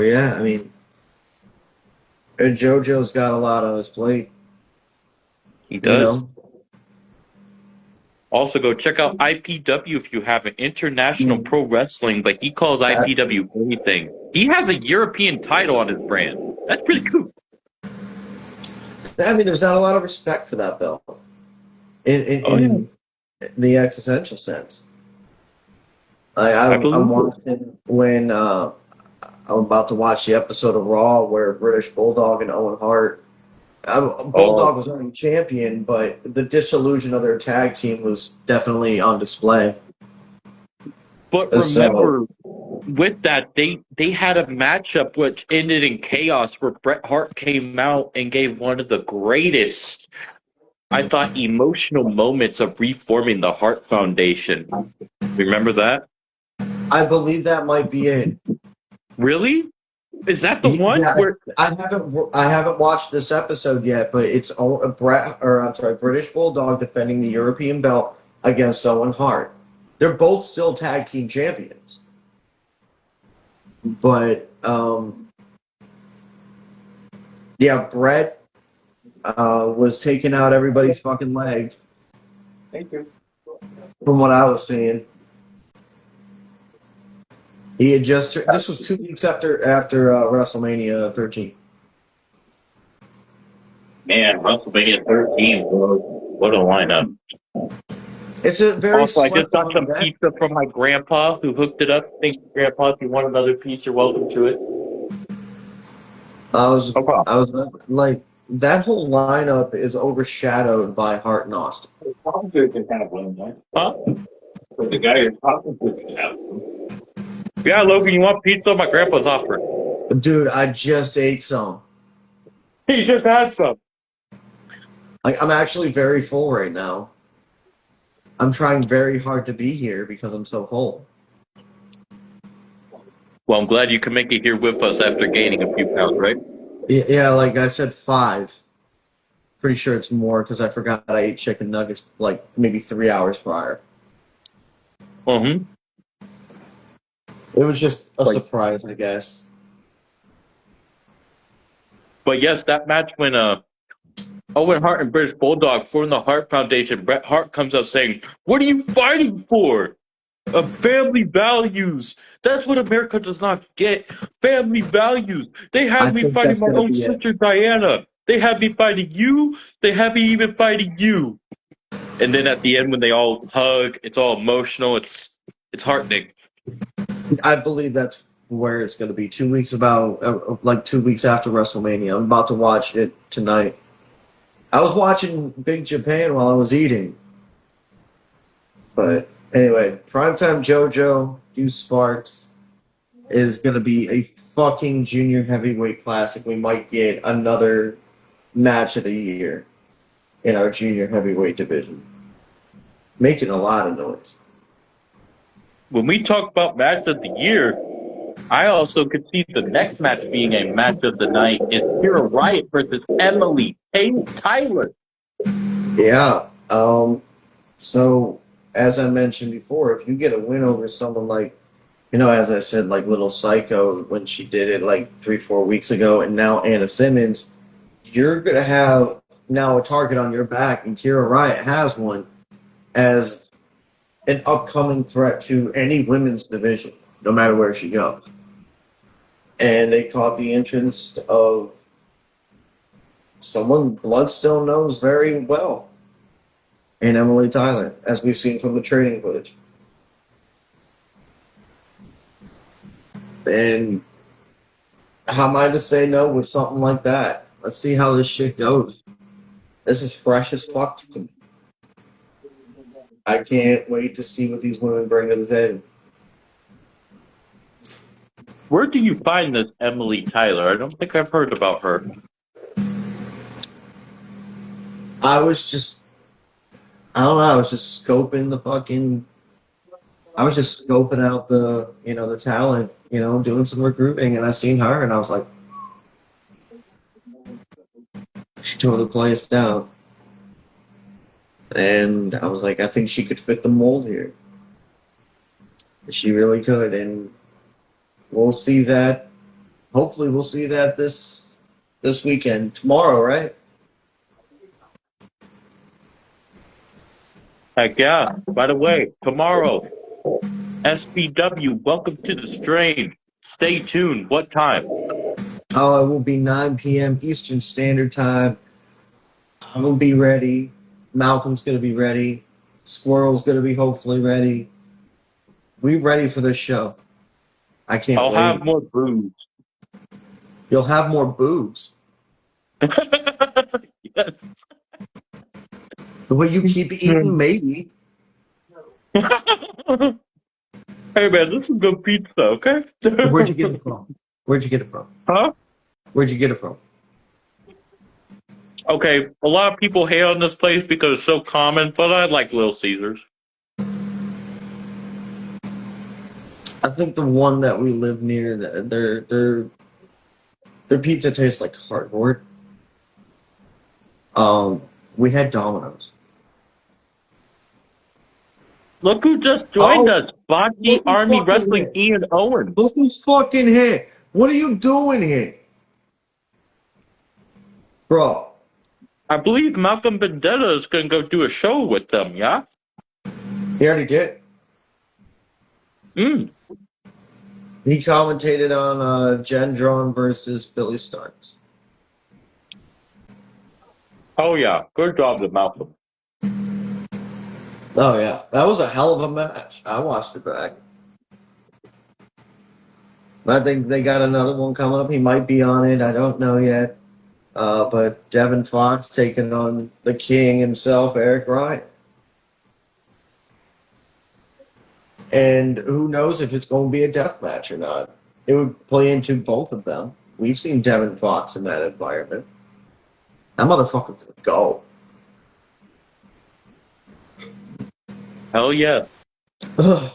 yeah. I mean, JoJo's got a lot on his plate. He does. You know? Also, go check out IPW if you have an International Pro Wrestling, but he calls IPW anything. He has a European title on his brand. That's pretty cool. I mean, there's not a lot of respect for that belt in the existential sense. I'm watching when I'm about to watch the episode of Raw where British Bulldog and Owen Hart. Oh, Bulldog was only champion, but the disillusion of their tag team was definitely on display. but So remember, with that, they had a matchup which ended in chaos where Bret Hart came out and gave one of the greatest, I thought, emotional moments of reforming the Hart Foundation. Remember that? I believe that might be it. Really? Is that the one Yeah, where? I haven't watched this episode yet, but it's British Bulldog defending the European belt against Owen Hart. They're both still tag team champions, but yeah, Brett was taking out everybody's fucking leg Thank you. from what I was seeing. He had just this was 2 weeks after WrestleMania 13. Man, WrestleMania 13, bro. What a lineup. It's a very Also, I just slept got on some event. pizza from my grandpa who hooked it up. Thanks, Grandpa. If you want another piece, you're welcome to it. I was No problem. I was like that whole lineup is overshadowed by Hart and Austin. Probably can have one, right? Huh? For the guy you're talking to can have one. Yeah, Logan, you want pizza? My grandpa's offering. Dude, I just ate some. He just had some. Like I'm actually very full right now. I'm trying very hard to be here because I'm so full. Well, I'm glad you can make it here with us after gaining a few pounds, right? Yeah, like I said, 5. Pretty sure it's more because I forgot I ate chicken nuggets like maybe 3 hours prior. Mm-hmm. It was just a Like, surprise, I guess. but yes, that match when Owen Hart and British Bulldog formed the Hart Foundation. Bret Hart comes out saying, "What are you fighting for? Family values. That's what America does not get. Family values. They I had me think fighting that's my gonna own be it. sister Diana. They had me fighting you. They had me even fighting you." And then at the end, when they all hug, it's all emotional. It's heartening. I believe that's where it's gonna be. 2 weeks like 2 weeks after WrestleMania. I'm about to watch it tonight. I was watching Big Japan while I was eating. But anyway, Primetime JoJo, Deuce Sparks is going to be a fucking junior heavyweight classic. We might get another match of the year in our junior heavyweight division. Making a lot of noise. When we talk about match of the year, I also could see the next match being a match of the night is Kira Riot versus Emily Tyler. Yeah. So, as I mentioned before, if you get a win over someone like, as I said, like Little Psycho when she did it like 3, 4 weeks ago, and now Anna Simmons, you're going to have now a target on your back, and Kira Riot has one as an upcoming threat to any women's division, no matter where she goes. And they caught the entrance of someone Bloodstone knows very well, and Emily Tyler, as we've seen from the training footage. And how am I to say no with something like that? Let's see how this shit goes. This is fresh as fuck to me. I can't wait to see what these women bring to the table. Where do you find this Emily Tyler? I don't think I've heard about her. I was just, I don't know, I was just scoping the fucking, I was just scoping out the talent, doing some recruiting, and I seen her, and I was like, she tore the place down. And I was like, I think she could fit the mold here. She really could, and we'll see that. Hopefully, we'll see that this weekend, tomorrow, right? Heck yeah. By the way, tomorrow, SBW, welcome to the strain. Stay tuned. What time? Oh, it will be 9 p.m. Eastern Standard Time. I'm gonna be ready. Malcolm's gonna be ready. Squirrel's gonna be hopefully ready. We ready for this show. I can't I'll have wait. more booze. You'll have more boobs. Yes. The way you keep eating, maybe. Hey man, this is good pizza, okay? Where'd you get it from? Where'd you get it from? Huh? Where'd you get it from? Okay, a lot of people hate on this place because it's so common, but I like Little Caesars. I think the one that we live near, their pizza tastes like cardboard. We had Domino's. Look who just joined Oh, us, Bocce look who's Army fucking Wrestling here. Ian Owens. Look who's fucking here. What are you doing here? Bro, I believe Malcolm Vendetta is going to go do a show with them, yeah? he already did. Mm. He commentated on Gendron versus Billy Starks. Oh, yeah. Good job to Malcolm. Oh, yeah. That was a hell of a match. I watched it back. I think they got another one coming up. He might be on it. I don't know yet. But Devin Fox taking on the king himself, Eric Ryan. And who knows if it's going to be a death match or not. It would play into both of them. We've seen Devin Fox in that environment. That motherfucker could go. Hell yeah. Ugh.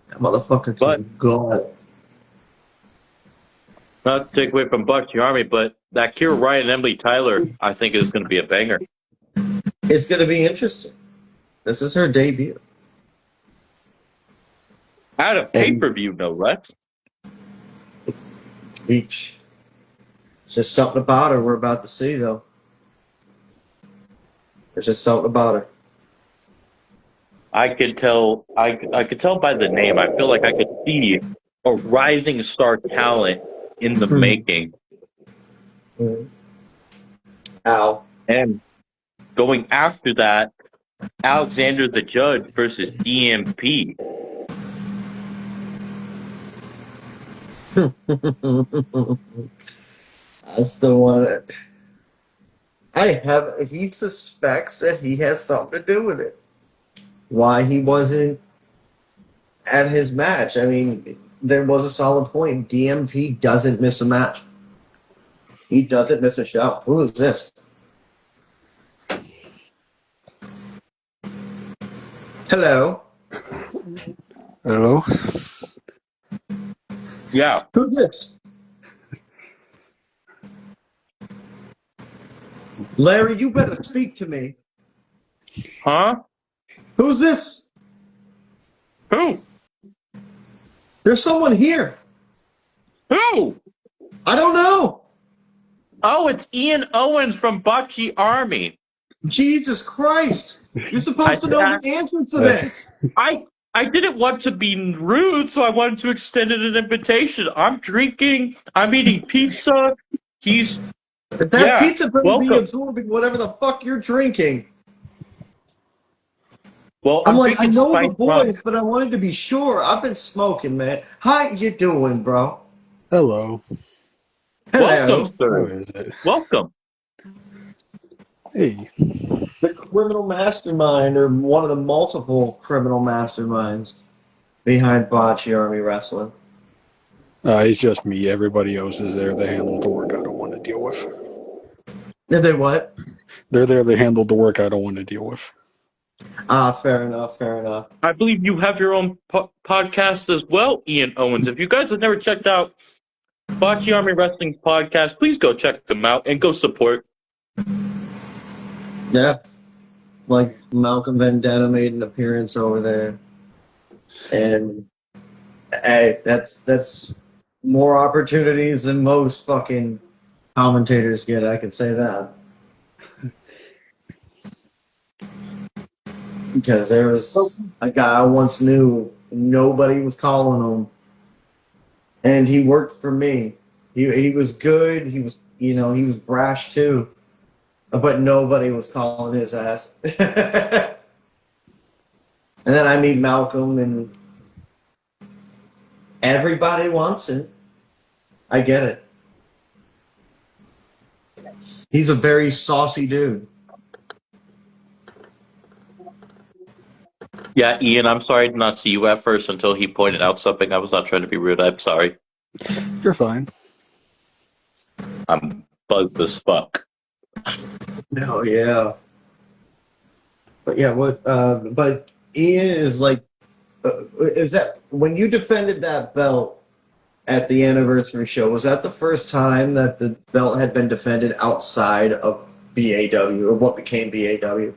That motherfucker But, can go. not to take away from Bocce Army, but that Kira Ryan and Emily Tyler, I think, is going to be a banger. It's going to be interesting. This is her debut. At a And pay-per-view, no less. each. Just something about her we're about to see, though. There's just something about her. I could tell. I could tell by the name. I feel like I could see a rising star talent in the making, Ow. and going after that, Alexander the Judge versus DMP. That's the one. He suspects that he has something to do with it. Why he wasn't at his match. I mean, there was a solid point. DMP doesn't miss a match. He doesn't miss a show. Who is this? Hello. Hello? Yeah. Who's this? Larry, you better speak to me. Huh? Who's this? Who? There's someone here. Who? I don't know. Oh, it's Ian Owens from Bocce Army. Jesus Christ. You're I, supposed to know I, the answer to this. I didn't want to be rude, so I wanted to extend it an invitation. I'm drinking. I'm eating pizza. He's That yeah. pizza better be Welcome. absorbing whatever the fuck you're drinking. Well, I'm I'm like, I drinking know the spiked rum. voice, but I wanted to be sure. I've been smoking, man. How you doing, bro? Hello. Welcome, Hello. How sir. is it? Welcome. Hey. The criminal mastermind, or one of the multiple criminal masterminds behind Bocce Army Wrestling. It's just me. Everybody else is there. They handle the work I don't want to deal with. Did they what? They're there. They handle the work I don't want to deal with. Ah, fair enough, fair enough. I believe you have your own podcast as well, Ian Owens. If you guys have never checked out Bocce Army Wrestling's podcast, please go check them out and go support. Yeah. Like Malcolm Vendetta made an appearance over there. And hey, that's more opportunities than most fucking commentators get, I can say that. Because there was a guy I once knew, nobody was calling him, and he worked for me. He was good. He was he was brash too, but nobody was calling his ass. And then I meet Malcolm, and Everybody wants it. I get it. He's a very saucy dude. Yeah, Ian, I'm sorry to not see you at first until he pointed out something. I was not trying to be rude. I'm sorry. You're fine. I'm bugged as fuck. No, yeah. But yeah, but Ian is like, is that when you defended that belt at the anniversary show? Was that the first time that the belt had been defended outside of BAW or what became BAW?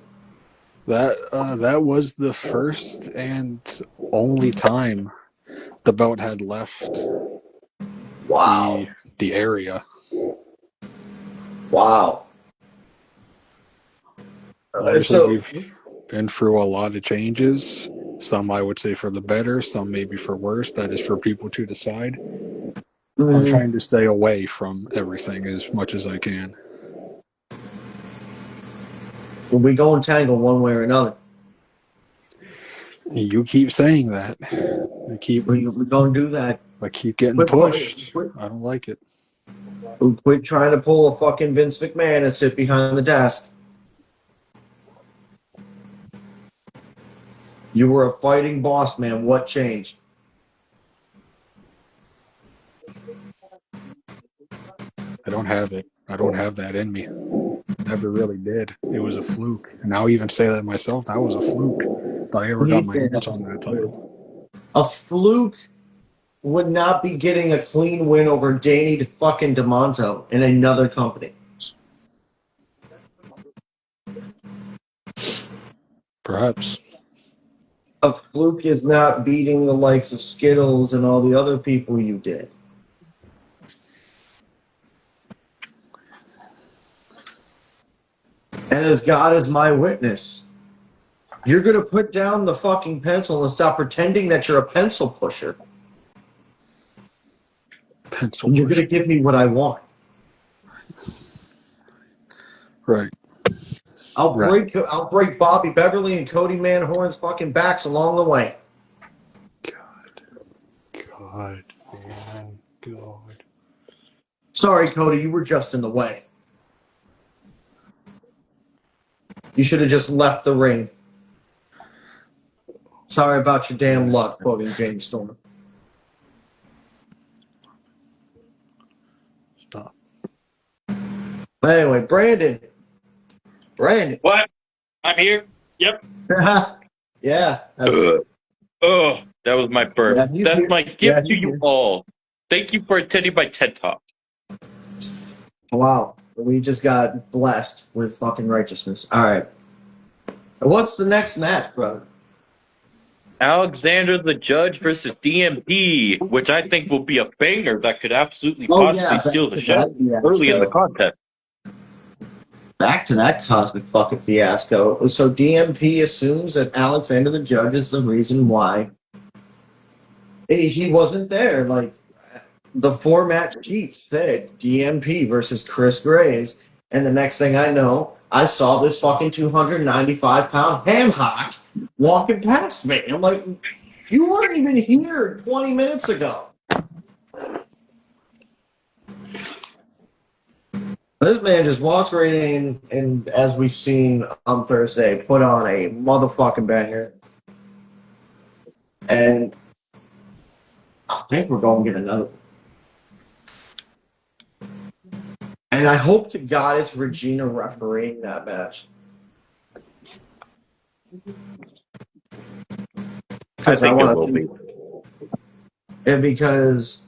That was the first and only time the belt had left Wow, the area. wow. Obviously, So, we've been through a lot of changes. Some I would say for the better, some maybe for worse. That is for people to decide. I'm mm, trying to stay away from everything as much as I can. we go and tangle one way or another. You keep saying that. We gonna do that. I keep getting Quit, pushed. quit, I don't like it. quit trying to pull a fucking Vince McMahon and sit behind the desk. You were a fighting boss, man. What changed? I don't have it. I don't have that in me. Never really did. It was a fluke. And I'll even say that myself. That was a fluke. Thought I ever got my hands on that title. A fluke would not be getting a clean win over Danny fucking DeMonto in another company. Perhaps. A fluke is not beating the likes of Skittles and all the other people you did. And as God is my witness, you're going to put down the fucking pencil and stop pretending that you're a pencil pusher. Pencil And you're push. going to give me what I want. Right. I'll break Bobby Beverly and Cody Manhorn's fucking backs along the way. God, man, God. Sorry, Cody, you were just in the way. You should have just left the ring. Sorry about your damn luck, quoting James Storm. Stop. But anyway, Brandon. What? I'm here? Yep. Yeah. Oh, that was my birth. Yeah, he's That's here. my gift Yeah, to he's you here. all. Thank you for attending my TED Talk. Wow. We just got blessed with fucking righteousness. All right. What's the next match, brother? Alexander the Judge versus DMP, which I think will be a banger that could absolutely possibly steal the show early in the contest. Back to that cosmic fucking fiasco. So DMP assumes that Alexander the Judge is the reason why he wasn't there. Like, the format sheet said DMP versus Chris Graves, and the next thing I know, I saw this fucking 295-pound ham hock walking past me. I'm like, you weren't even here 20 minutes ago. This man just walks right in, and as we've seen on Thursday, put on a motherfucking banger. And I think we're going to get another one. And I hope to God it's Regina refereeing that match. I think it will be. And because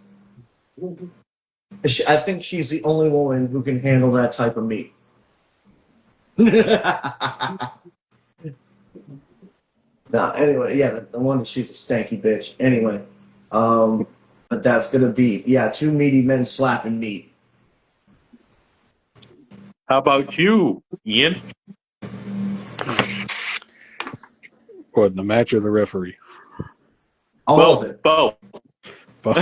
I think she's the only woman who can handle that type of meat. No, anyway, yeah, the one she's a stanky bitch. Anyway, but that's gonna be two meaty men slapping meat. How about you, Ian? What, the match or the referee? All of it. Both. Both.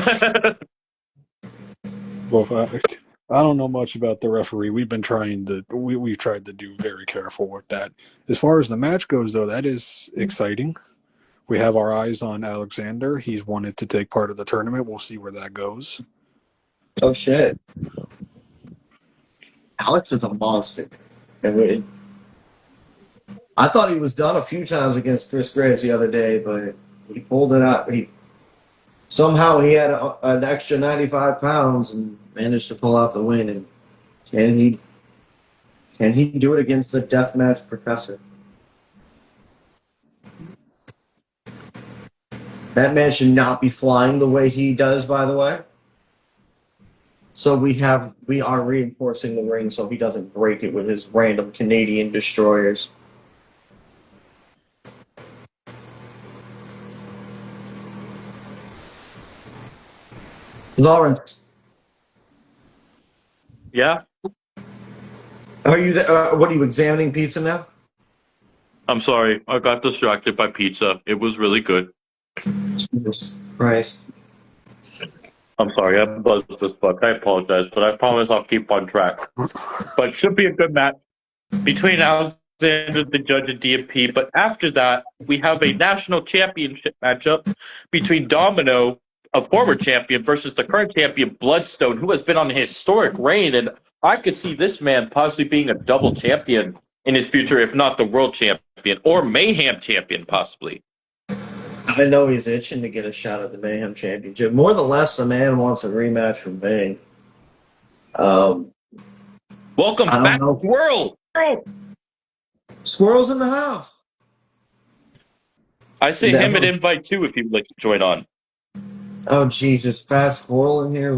I don't know much about the referee. We've been trying to we've tried to do very careful with that. As far as the match goes, though, that is exciting. We have our eyes on Alexander. He's wanted to take part of the tournament. We'll see where that goes. Oh shit! Alex is a monster. I thought he was done a few times against Chris Graves the other day, but he pulled it out. Somehow he had an extra 95 pounds and managed to pull out the win. And can he do it against the deathmatch professor? That man should not be flying the way he does, by the way. So we are reinforcing the ring so he doesn't break it with his random Canadian destroyers. Lawrence, Yeah, are you? What are you examining pizza now? I'm sorry. I got distracted by pizza. It was really good. Jesus Christ! I'm sorry. I buzzed this fuck. I apologize, but I promise I'll keep on track. But it should be a good match between Alexander, the judge, and DMP. But after that, we have a national championship matchup between Domino, a former champion, versus the current champion, Bloodstone, who has been on a historic reign. And I could see this man possibly being a double champion in his future, if not the world champion or Mayhem champion, possibly. I know he's itching to get a shot at the Mayhem Championship. More than less, the man wants a rematch from Bane. Welcome I don't back, know. Squirrel! Squirrel's in the house. I sent him an invite too if he would like to join on. Oh, Jesus. Fast Squirrel in here.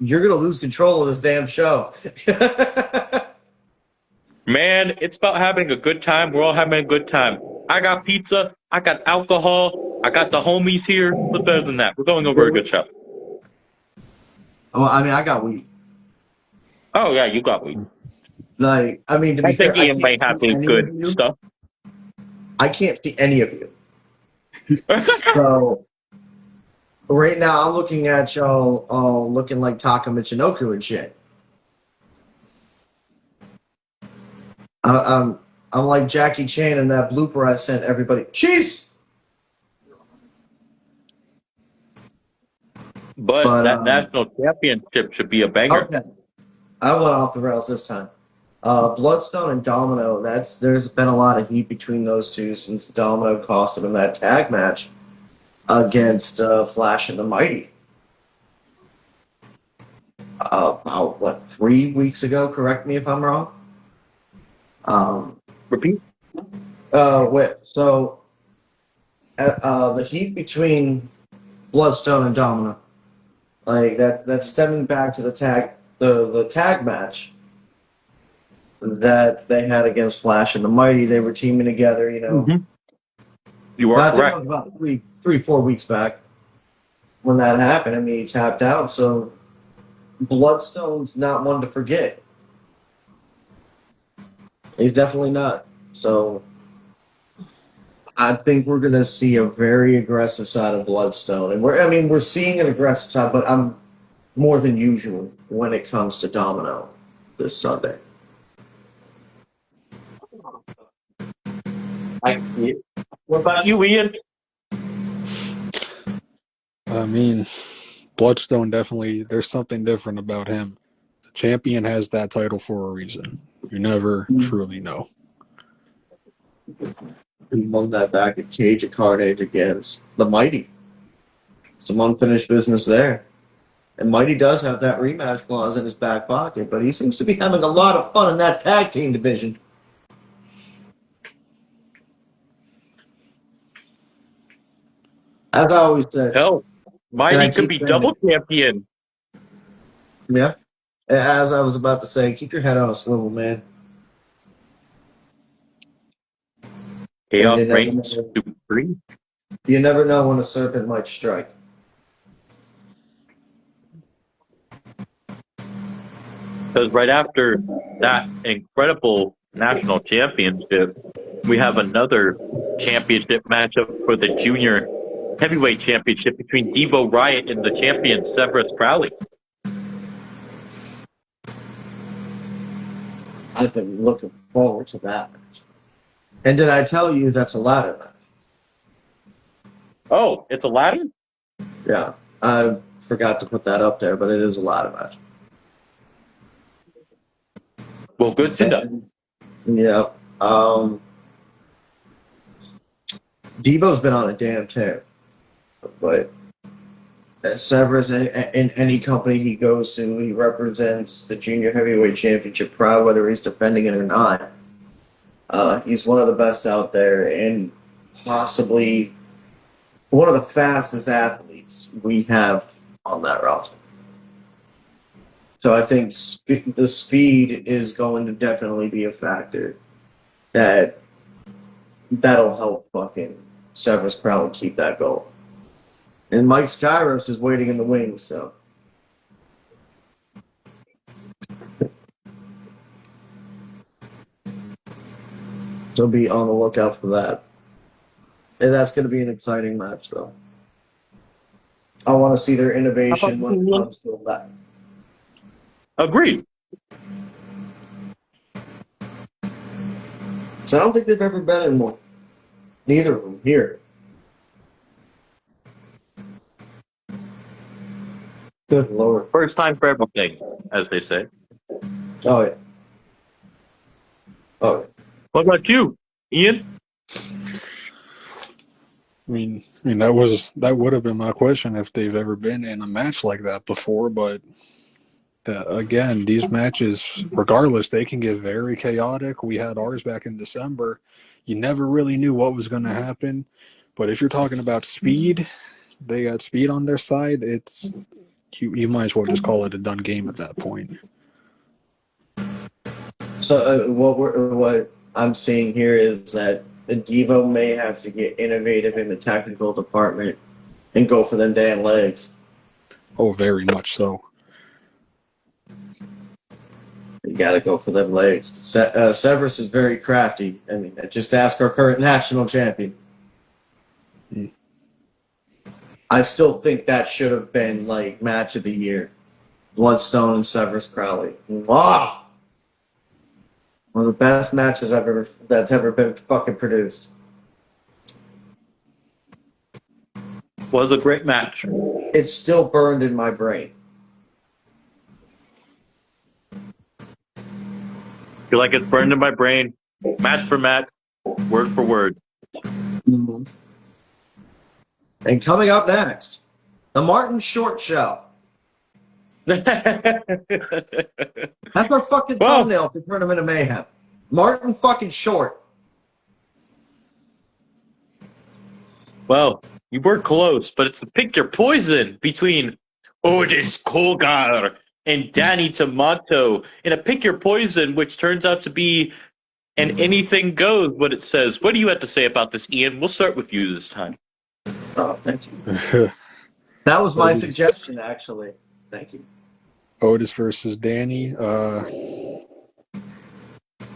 You're going to lose control of this damn show. Man, it's about having a good time. We're all having a good time. I got pizza. I got alcohol. I got the homies here. What's better than that? We're going over a good show. Well, I mean, I got weed. Oh, yeah, you got weed. Like, I mean, to I be fair, think Ian might have his good stuff. I can't see any of you. So, right now, I'm looking at y'all all looking like Taka Michinoku and shit. I'm like Jackie Chan in that blooper I sent everybody. Cheese! But that national championship should be a banger. Okay. I went off the rails this time. Bloodstone and Domino, there's been a lot of heat between those two since Domino costed him that tag match against Flash and the Mighty. About 3 weeks ago? Correct me if I'm wrong. Repeat. The heat between Bloodstone and Domino, like that's stemming back to the tag match that they had against Flash and the Mighty. They were teaming together, you know. Mm-hmm. You are correct. I think it was about 4 weeks back when that happened. I mean, he tapped out, so Bloodstone's not one to forget. He's definitely not. So I think we're going to see a very aggressive side of Bloodstone. And we're seeing an aggressive side, but I'm more than usual when it comes to Domino this Sunday. I see it. What about you, Ian? I mean, Bloodstone definitely, there's something different about him. The champion has that title for a reason. You never truly know. He won that back at Cage of Carnage against the Mighty. Some unfinished business there. And Mighty does have that rematch clause in his back pocket, but he seems to be having a lot of fun in that tag team division. As I always said. Hell, Mighty could be double champion. Yeah. As I was about to say, keep your head on a swivel, man. Chaos reigns supreme. You never know when a serpent might strike. Because right after that incredible national championship, we have another championship matchup for the junior heavyweight championship between Devo Riot and the champion Severus Crowley. I've been looking forward to that match. And did I tell you that's a ladder match? Oh, it's a ladder? Yeah, I forgot to put that up there, but it is a ladder match. Well, good to know. And, yeah, Debo's been on a damn tear, but Severus, in any company he goes to, he represents the junior heavyweight championship proud, whether he's defending it or not. He's one of the best out there, and possibly one of the fastest athletes we have on that roster. So I think the speed is going to definitely be a factor that'll help fucking Severus Crowley keep that goal. And Mike Skyros is waiting in the wings, so. So be on the lookout for that. And that's going to be an exciting match, though. I want to see their innovation when it comes to that. Agreed. So I don't think they've ever been in one. Neither of them here. Good Lord. First time for everything, as they say. Oh, yeah. Oh, yeah. What about you, Ian? I mean that would have been my question if they've ever been in a match like that before. But again, these matches, regardless, they can get very chaotic. We had ours back in December. You never really knew what was going to happen. But if you're talking about speed, they got speed on their side. It's you might as well just call it a done game at that point. So what I'm seeing here is that Devo may have to get innovative in the technical department and go for them damn legs. Oh, very much so. You got to go for them legs. Severus is very crafty. I mean, just ask our current national champion. I still think that should have been like match of the year. Bloodstone and Severus Crowley. Wow. One of the best matches that's ever been fucking produced. Was a great match. It's still burned in my brain. Feel like it's burned in my brain. Match for match, word for word. Mm-hmm. And coming up next, the Martin Short Show. That's our fucking thumbnail for Tournament of Mayhem. Martin fucking Short. Well, you were close, but it's a pick your poison between Otis Colgar and Danny Tomato in a pick your poison, which turns out to be an anything goes what it says. What do you have to say about this, Ian? We'll start with you this time. Oh, thank you. That was my suggestion, actually. Thank you. Otis versus Danny.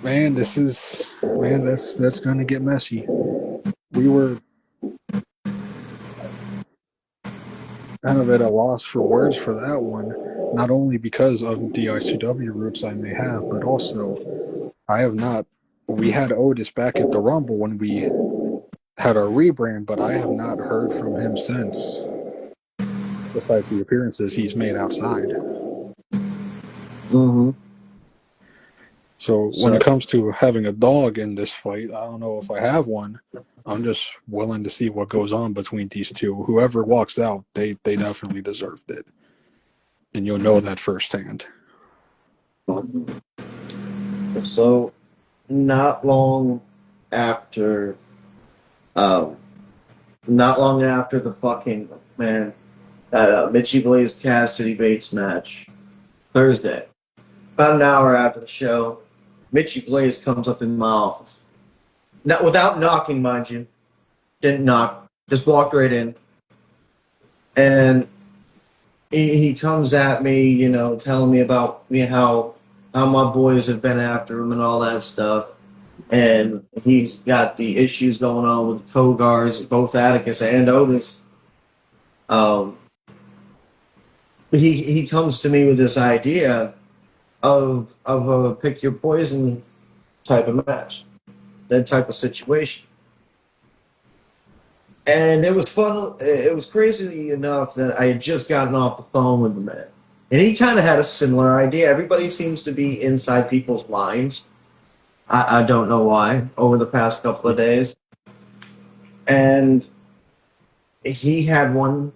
Man, that's gonna get messy. We were kind of at a loss for words for that one, not only because of the ICW roots I may have, but also I have not. We had Otis back at the Rumble when we had our rebrand, but I have not heard from him since, besides the appearances he's made outside. Mm-hmm. So when it comes to having a dog in this fight, I don't know if I have one. I'm just willing to see what goes on between these two. Whoever walks out, they definitely deserved it. And you'll know that firsthand. So, not long after the fucking, Mitchie Blaze Cassidy Bates match, Thursday, about an hour after the show, Mitchie Blaze comes up in my office. Now, without knocking, mind you. Didn't knock. Just walked right in. And he comes at me, telling me about how my boys have been after him and all that stuff. And he's got the issues going on with Kogars, both Atticus and Otis. He comes to me with this idea of a pick your poison type of match, that type of situation. And it was fun. It was crazy enough that I had just gotten off the phone with the man. And he kind of had a similar idea. Everybody seems to be inside people's minds. I don't know why over the past couple of days. And he had one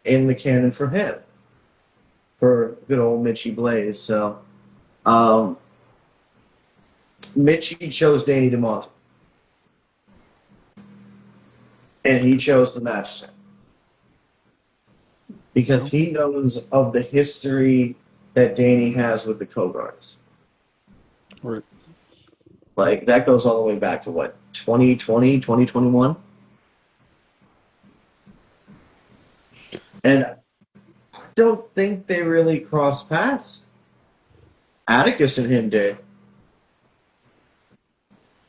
in the cannon for him, for good old Mitchie Blaze. So um, Mitchie chose Danny DeMonte. And he chose the match set. Because he knows of the history that Danny has with the Cougars. Right. Like, that goes all the way back to what, 2020, 2021? And I don't think they really crossed paths. Atticus and him did.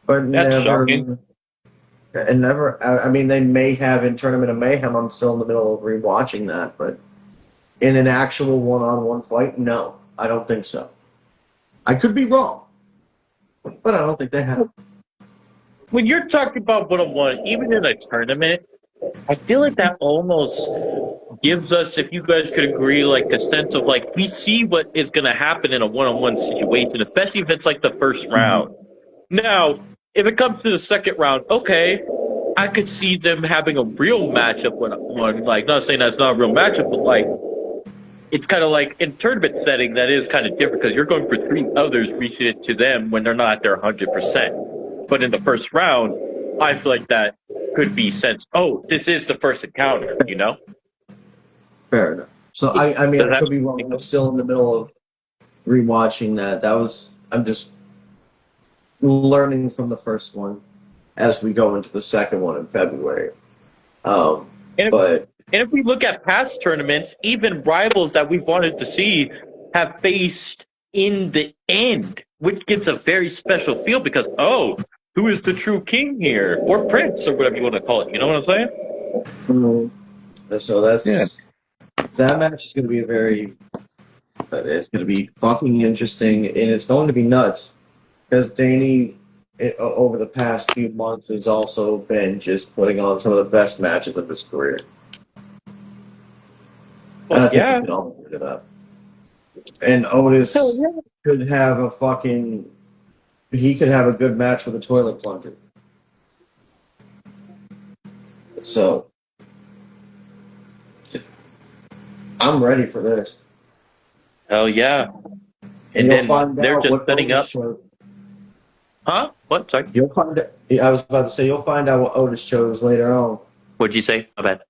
But That's never. shocking. And never. I mean, they may have in Tournament of Mayhem. I'm still in the middle of rewatching that. But in an actual one-on-one fight, no. I don't think so. I could be wrong. But I don't think they have. When you're talking about one-on-one, even in a tournament, I feel like that almost gives us, if you guys could agree, like a sense of like we see what is going to happen in a one-on-one situation, especially if it's like the first round. Now, if it comes to the second round, okay, I could see them having a real matchup one. Like, not saying that's not a real matchup, but like it's kind of like in tournament setting that is kind of different because you're going for three others reaching it to them when they're not at their 100%. But in the first round, I feel like that could be sense. Oh, this is the first encounter, you know? Fair enough. So I mean, Does I that could be wrong. I'm still in the middle of rewatching that. I'm just learning from the first one as we go into the second one in February. Um, and if, but and if we look at past tournaments, even rivals that we've wanted to see have faced in the end, which gives a very special feel because, oh, who is the true king here? Or prince, or whatever you want to call it. You know what I'm saying? so that match is going to be it's going to be fucking interesting, and it's going to be nuts because Danny, over the past few months, has also been just putting on some of the best matches of his career. And I Well, think we yeah. can all agree to that. And Hell Otis yeah. could have he could have a good match with a toilet plunger. So I'm ready for this. Hell yeah. And And you'll then find they're out just what setting Otis up. chose. Huh? What? Sorry. You'll find out. I was about to say you'll find out what Otis chose later on. What'd you say? My bad.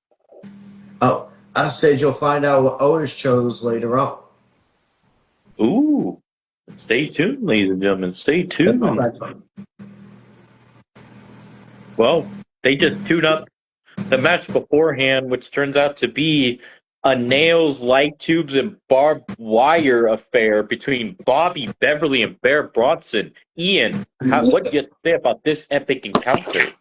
Oh, I said you'll find out what Otis chose later on. Ooh. Stay tuned, ladies and gentlemen. Stay That's my tuned. background. Well, they just tune up the match beforehand, which turns out to be a nails, light tubes, and barbed wire affair between Bobby Beverly and Bear Bronson. Ian, what do you say about this epic encounter?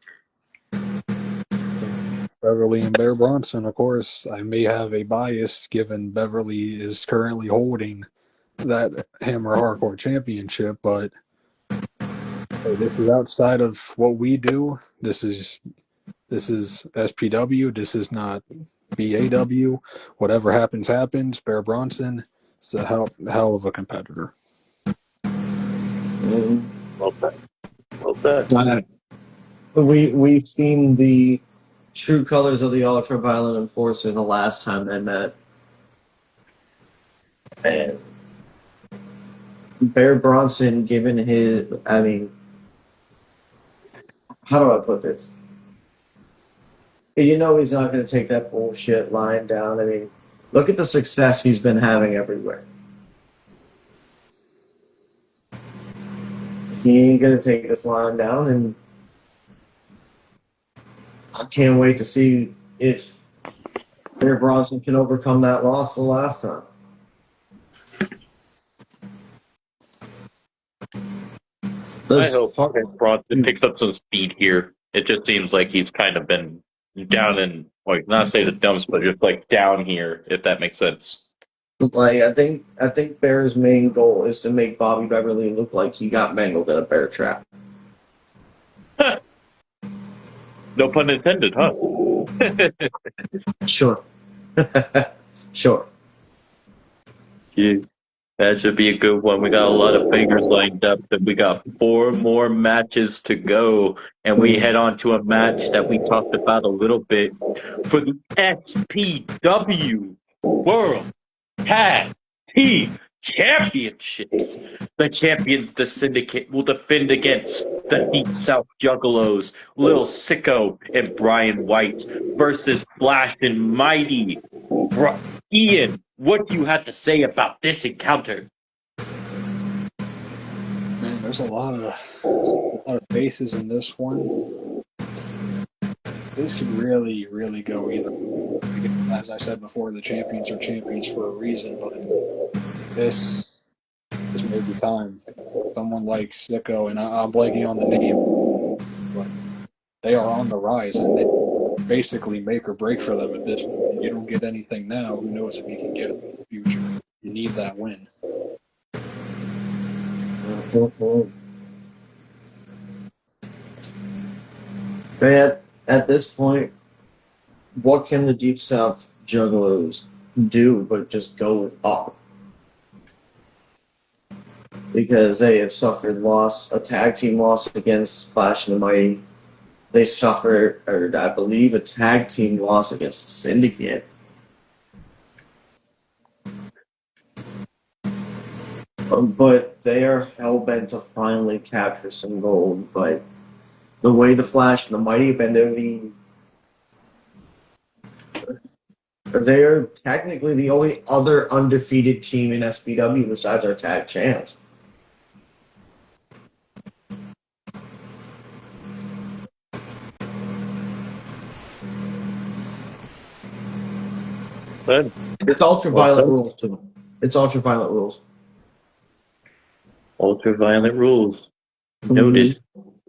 Beverly and Bear Bronson, of course. I may have a bias given Beverly is currently holding that Hammer Hardcore Championship, but hey, this is outside of what we do. This is SPW. This is not BAW. Whatever happens, happens. Bear Bronson is a hell of a competitor. Mm. Well said. Well said. We've seen the true colors of the Ultra Violent Enforcer the last time they met. And Bear Bronson, given I mean, how do I put this? You know he's not going to take that bullshit line down. I mean, look at the success he's been having everywhere. He ain't going to take this line down, and I can't wait to see if Bear Bronson can overcome that loss the last time. I hope Bronson picks up some speed here. It just seems like he's kind of been down in, like, not say the dumps, but just like down here, if that makes sense. Like I think Bear's main goal is to make Bobby Beverly look like he got mangled in a bear trap. No pun intended, huh? Sure. Sure. Yeah, that should be a good one. We got a lot of fingers lined up, and we got 4 more matches to go. And we head on to a match that we talked about a little bit for the SPW World Tag Team Championships. The champions, the Syndicate, will defend against the Deep South Juggalos, Lil Sicko and Brian White versus Flash and Mighty. Ian, what do you have to say about this encounter? Man, there's a lot of faces in this one. This could really, really go either. As I said before, the champions are champions for a reason, but this may be time. Someone like Sicko, and I'm blanking on the name, but they are on the rise, and they basically make or break for them at this point. You don't get anything now, who knows if you can get it in the future. You need that win. At this point, what can the Deep South Juggalos do but just go up? Because they have suffered a tag team loss against Flash and the Mighty. They suffered, or I believe, a tag team loss against Syndicate. But they are hell-bent to finally capture some gold. But the way the Flash and the Mighty have been, they're technically the only other undefeated team in SPW besides our tag champs. It's ultraviolet rules too. It's ultraviolet rules. Ultraviolet rules. Noted.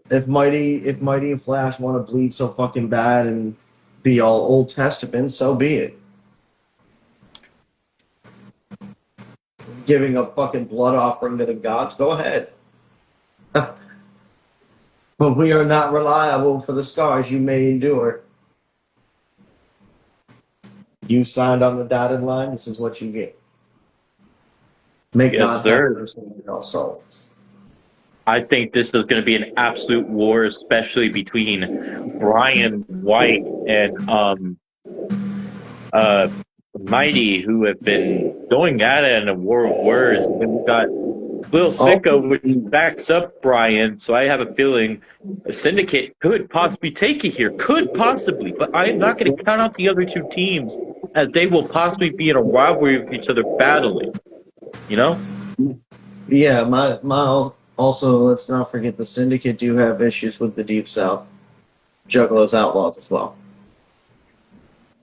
If Mighty and Flash want to bleed so fucking bad and be all Old Testament, so be it. Giving a fucking blood offering to the gods, go ahead. But we are not reliable for the scars you may endure. You signed on the dotted line, this is what you get. Make Yes, sir. souls. I think this is going to be an absolute war, especially between Brian White and Mighty, who have been going at it in a war of words. And then we've got Lil Sicko, which backs up Brian, so I have a feeling a Syndicate could possibly take it here. Could possibly, but I am not going to count out the other two teams, as they will possibly be in a rivalry with each other battling. You know? Yeah, my also, let's not forget the Syndicate do have issues with the Deep South Juggalos Outlaws as well.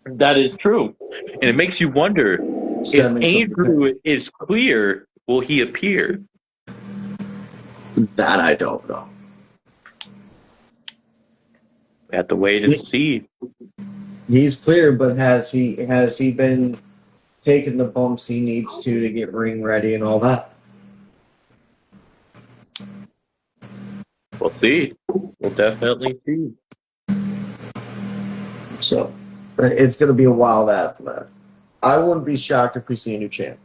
That is true. And it makes you wonder, if Andrew is clear, will he appear? That I don't know. We have to wait and see. He's clear, but has he been taking the bumps he needs to get ring ready and all that? We'll see. We'll definitely see. So, it's going to be a wild aftermath. I wouldn't be shocked if we see a new champ.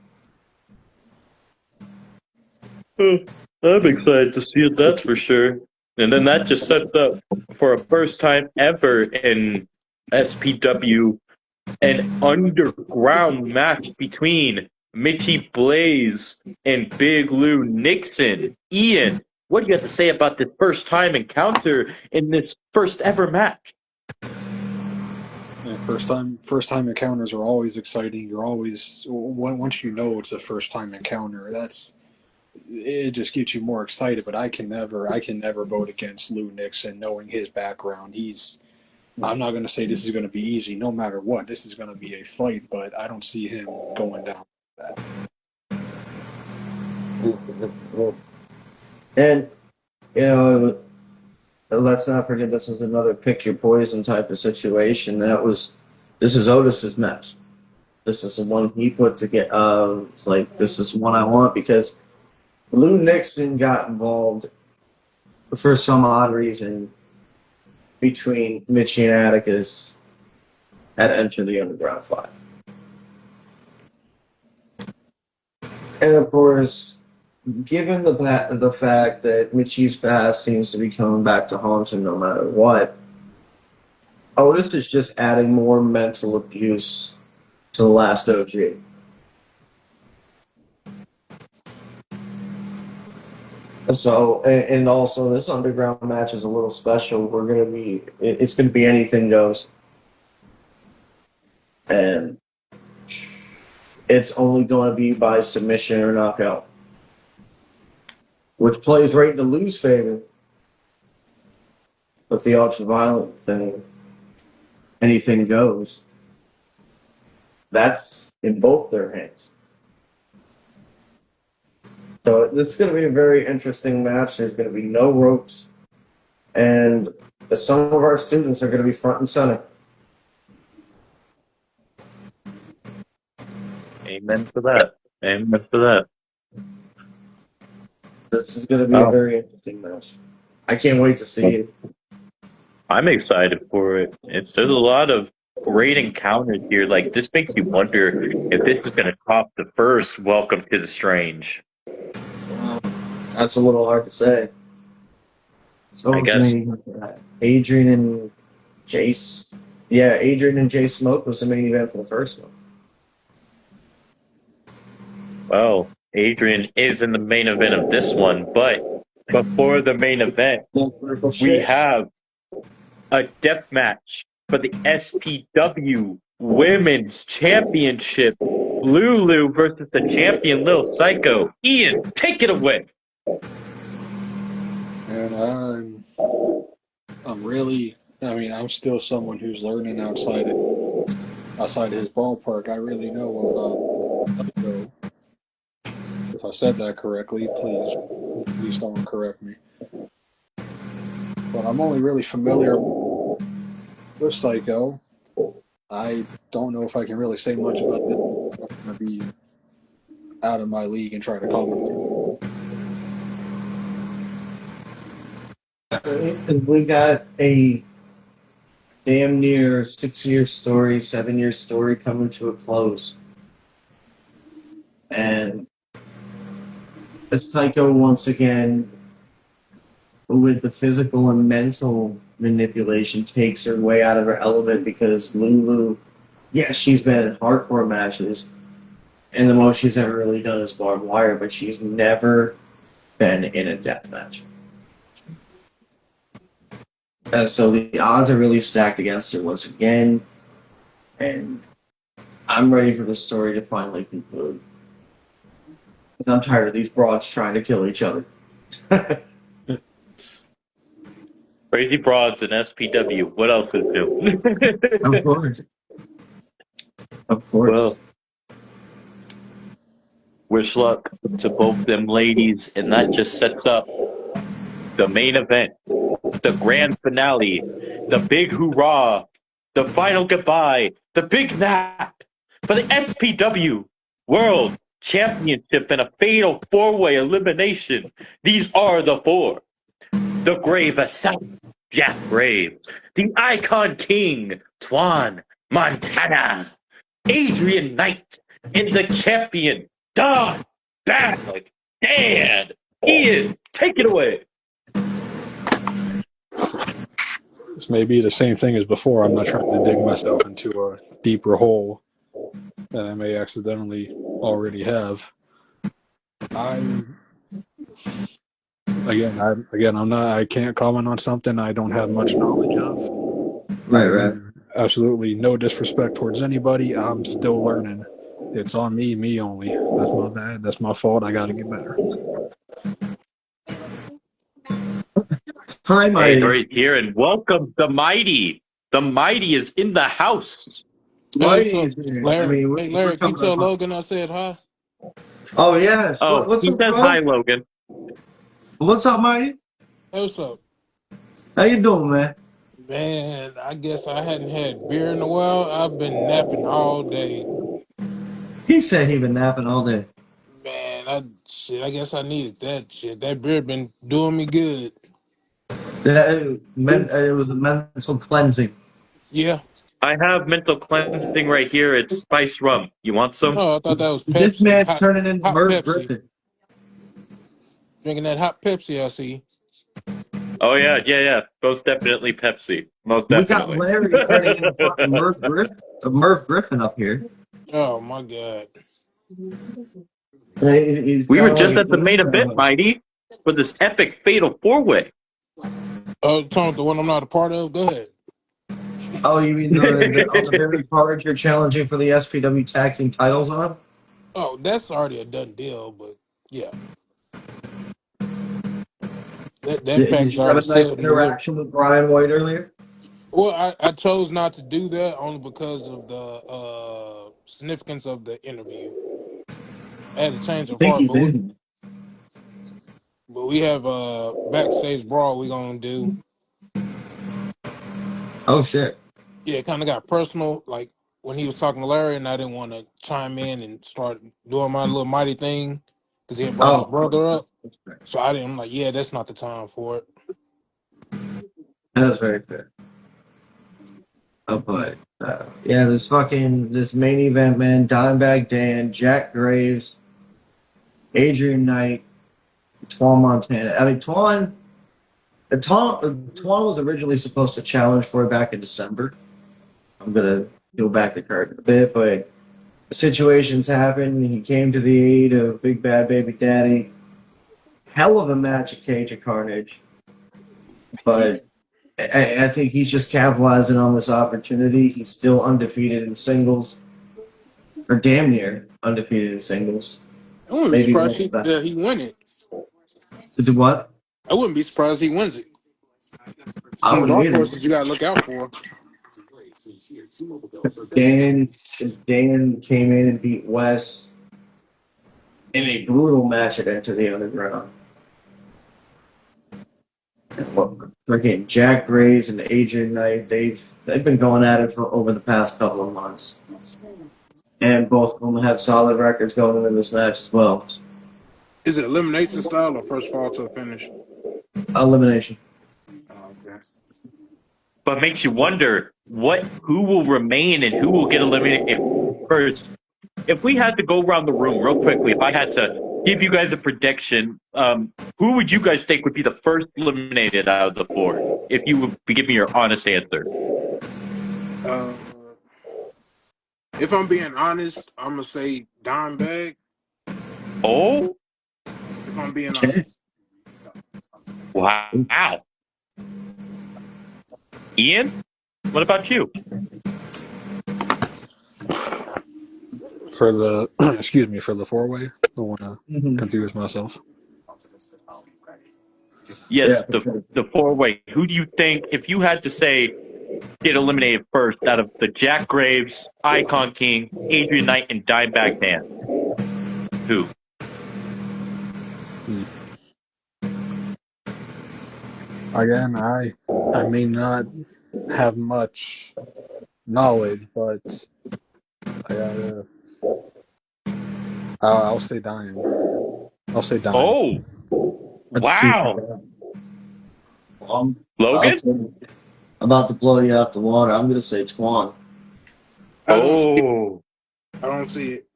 I'm excited to see it, that's for sure. And then that just sets up for a first time ever in SPW an underground match between Mitchy Blaze and Big Lou Nixon. Ian, what do you have to say about this first time encounter in this first ever match? Yeah, first time encounters are always exciting. You're always, once you know it's a first time encounter, it just gets you more excited. But I can never vote against Lou Nixon, knowing his background. I'm not going to say this is going to be easy. No matter what, this is going to be a fight. But I don't see him going down like that. And let's not forget this is another pick your poison type of situation. This is Otis's match. This is the one he put together. It's like, this is one I want because Lou Nixon got involved for some odd reason between Mitchie and Atticus had entered the Underground 5. And of course, given the fact that Mitchie's past seems to be coming back to haunt him no matter what, Otis is just adding more mental abuse to the last OG. So, and also this underground match is a little special. It's gonna be anything goes, and it's only going to be by submission or knockout, which plays right into Lou's favor with the ultra violent thing. Anything goes. That's in both their hands. So it's going to be a very interesting match. There's going to be no ropes, and some of our students are going to be front and center. Amen for that. Amen for that. This is going to be a very interesting match. I can't wait to see it. I'm excited for it. There's a lot of great encounters here. Like, this makes you wonder if this is going to top the first Welcome to the Strange. That's a little hard to say. So I guess. Adrian and Jace. Yeah, Adrian and Jay Smoke was the main event for the first one. Well, Adrian is in the main event of this one, but before the main event, we have a death match for the SPW Women's Championship. Lulu versus the champion Lil Psycho. Ian, take it away. And I'm still someone who's learning outside his ballpark. I really know of Psycho. If I said that correctly, please someone correct me. But I'm only really familiar with Psycho. I don't know if I can really say much about this. I'm going to be out of my league and try to comment. We got a damn near 6-year story, 7-year story coming to a close. And the Psycho, once again, with the physical and mental manipulation, takes her way out of her element because Lulu, yes, she's been in hardcore matches, and the most she's ever really done is barbed wire, but she's never been in a death match. And so the odds are really stacked against her once again, and I'm ready for the story to finally conclude. Because I'm tired of these broads trying to kill each other. Crazy Broads and SPW. What else is new? Of course. Of course. Well, wish luck to both them ladies, and that just sets up the main event, the grand finale, the big hoorah, the final goodbye, the big nap for the SPW World Championship in a fatal 4-way elimination. These are the four. The Grave Assassin, Jack Graves. The Icon King, Twan Montana. Adrian Knight. And the champion, Don Bad. Dan. Ian, take it away. This may be the same thing as before. I'm not trying to dig myself into a deeper hole that I may accidentally already have. I can't comment on something I don't have much knowledge of. Right. Absolutely no disrespect towards anybody. I'm still learning. It's on me only. That's my bad. That's my fault. I got to get better. Hi, Mighty. Hey, right here, and welcome the Mighty. The Mighty is in the house. Mighty is here. Larry, we're can you coming tell up. Logan I said hi? Oh, yes. Oh, What's he up, says bro? hi, Logan. What's up, Mighty? Hey, what's up? How you doing, man? Man, I guess I hadn't had beer in a while. I've been napping all day. He said he been napping all day. Man, I guess I needed that shit. That beer been doing me good. It was a mental cleansing. Yeah. I have mental cleansing right here. It's spice rum. You want some? Oh, I thought that was This Pepsi. man's Hot turning into hot Merv Pepsi. Griffin. Drinking that hot Pepsi, I see. Oh yeah, yeah, yeah. Most definitely Pepsi. Most We got definitely. Larry turning into fucking Merv Griffin up here. Oh my god. He's We were kind of like just a at the main dancer. event, Mighty, for this epic fatal four way. Oh, Tom, the one I'm not a part of. Go ahead. Oh, you mean on the very card you're challenging for the SPW tag team titles on? Oh, that's already a done deal. But yeah, that Did package you have already a nice sealed and delivered. interaction with Brian White earlier? Well, I chose not to do that only because of the significance of the interview. I had a change I of think heart, he but did. we have a backstage brawl we gonna do. Oh shit. Yeah, it kind of got personal. Like when he was talking to Larry, and I didn't want to chime in and start doing my little mighty thing because he had brought his Oh, brother up. So I didn't. I'm like, yeah, that's not the time for it. that was very fair. Oh, but yeah, this main event, man. Dimebag Dan, Jack Graves, Adrian Knight, Twan Montana. I mean, Twan was originally supposed to challenge for it back in December. I'm gonna go back the card a bit, but situations happen. He came to the aid of Big Bad Baby Daddy. Hell of a match at Cage of Carnage, but I think he's just capitalizing on this opportunity. He's still undefeated in singles, or damn near undefeated in singles. I wouldn't be Maybe surprised wins that. he win it. To do what? I wouldn't be surprised he wins it. I Some wouldn't dark either. horses you gotta look out for. Dan Dan came in and beat Wes in a brutal match at Enter the Underground. Freaking Jack Graves and Adrian Knight, they've been going at it for over the past couple of months, and both of them have solid records going into this match as well. Is it elimination style or first fall to a finish? Elimination. Oh, okay. But makes you wonder who will remain and who will get eliminated first. If we had to go around the room real quickly, if I had to give you guys a prediction, who would you guys think would be the first eliminated out of the four? If you would give me your honest answer. Uh, if I'm being honest, I'm gonna say dime bag. Oh, If I'm being honest, wow. Ian, what about you? For the excuse me, for the four way. I don't want to Mm-hmm. confuse myself. Yes, For sure. the four way. Who do you think, if you had to say, get eliminated first out of the Jack Graves, Icon King, Adrian Knight, and Dimebag Dan? Who? Again, I may not have much knowledge, but I gotta. I'll say dime. I'll say dime. Oh, wow. Logan? I'm about to blow you out the water. I'm gonna say Twan. I don't see it. Oh, I don't see it.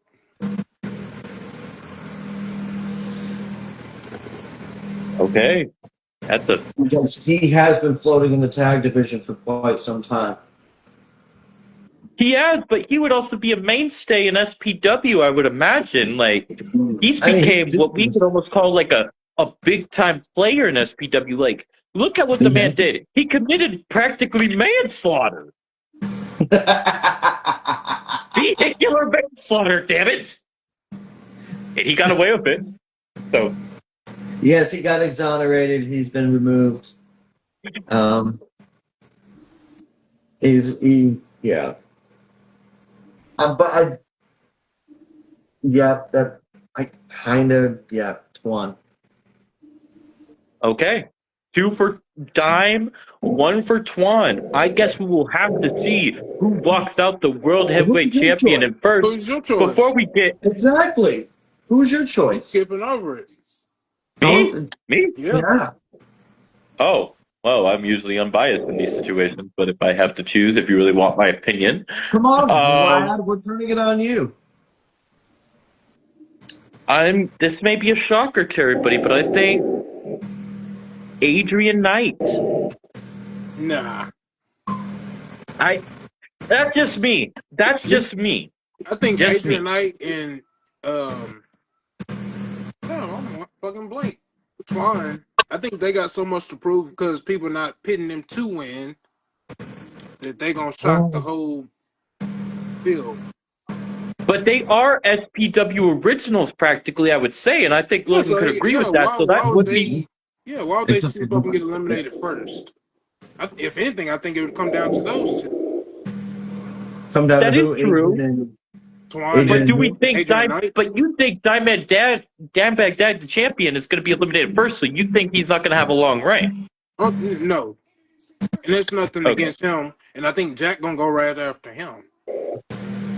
okay. That's a Because he has been floating in the tag division for quite some time. He has, but he would also be a mainstay in SPW, I would imagine. Like he's I mean, became what we could almost call like a big time player in SPW. Like, look at what the man did. He committed practically manslaughter. Vehicular manslaughter, damn it. And he got away with it. So yes, he got exonerated. He's been removed. Yeah. Twan. okay. 2 for Dime, 1 for Twan. I guess we will have to see who walks out the World Heavyweight Who's your Champion. choice? And first, Who's your choice? before we get Exactly. Who's your You choice? skipping over it. me? Don't. Me? Yeah. Yeah. Oh, Well, I'm usually unbiased in these situations, but if I have to choose, if you really want my opinion, Come on, um, Vlad, we're turning it on you. this may be a shocker to everybody, but I think Adrian Knight. Nah, That's just me. That's me. just me. I think Just Adrian me. Knight and no, I'm fucking blank. Twine. I think they got so much to prove because people not pitting them to win that they gonna shock the Oh. whole field. But they are SPW originals practically, I would say, and I think Yeah, Logan so could they, agree yeah, with that. So that would be why would they Except slip up and get for eliminated first? If anything, I think it would come down to those two. come down to that is who? true. Twine But Adrian do and we who? think Adrian Knight. But you think Diamond Dad Dan Baghdad, the champion, is going to be eliminated first? So you think he's not going to have a long reign? Oh no, and there's nothing Okay. against him. And I think Jack gonna go right after him.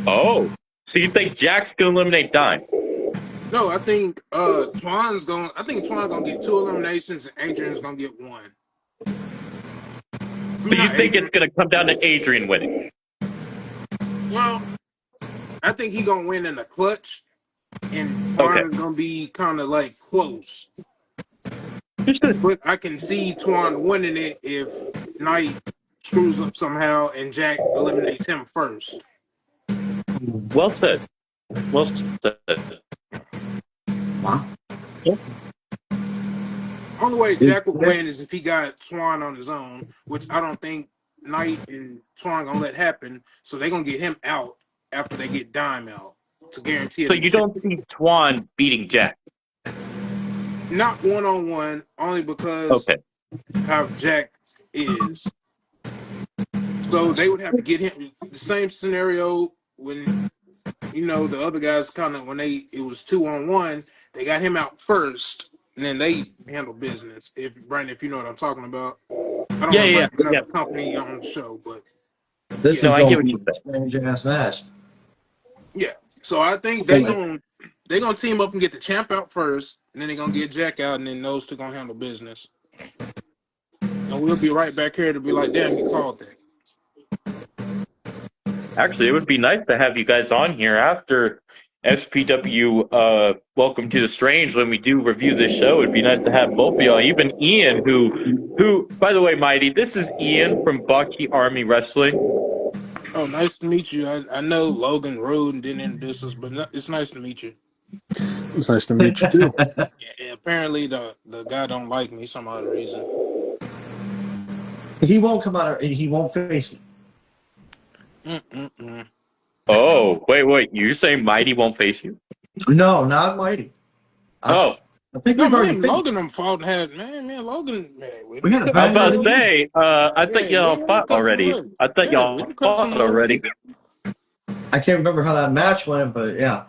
Oh, so you think Jack's going to eliminate Dime? No, I think Twine's gonna get two eliminations and Adrian's gonna get one. I So mean you not think Adrian. it's going to come down to Adrian winning? Well, I think he gonna win in the clutch and Okay. Twine is gonna be kinda like close. Understood. But I can see Twine winning it if Knight screws up somehow and Jack eliminates him first. Well said. Well said. Wow. Only way Jack would win is if he got Twine on his own, which I don't think Knight and Twine gonna let happen. So they're gonna get him out after they get Dime out to guarantee So him the you don't championship. see Twan beating Jack? Not 1-on-1, only because Okay. how Jack is. So they would have to get him the same scenario when the other guys kind of when it was 2-on-1, they got him out first, and then they handle business. If Brandon, if you know what I'm talking about. I don't Yeah, want to yeah, bring yeah. another company on the show, but This yeah, is No, I going get to what be you a said. strange ass match. yeah. So I think Oh, my. they gonna team up and get the champ out first, and then they're gonna get Jack out, and then those two gonna handle business. And we'll be right back here to be like, damn, you called that. Actually, it would be nice to have you guys on here after SPW Welcome to the Strange when we do review this show. It'd be nice to have both of y'all, even Ian, who by the way, Mighty, this is Ian from Bocce Army Wrestling. Oh, nice to meet you. I know Logan Rude didn't introduce us, but it's nice to meet you. It's nice to meet you too. Yeah, apparently the guy don't like me some other reason. He won't come out. He won't face me. Mm-mm-mm. Oh, wait, you're saying Mighty won't face you? No, not Mighty. I, Oh, I think No, we've already man, faced. Logan them fought and had man, Logan, man, we We done had a cut I was some about to banger. rug. say, I thought Yeah, we y'all done fought cut some already. rug. I thought Yeah, we y'all done cut fought some rug. already. I can't remember how that match went, but yeah.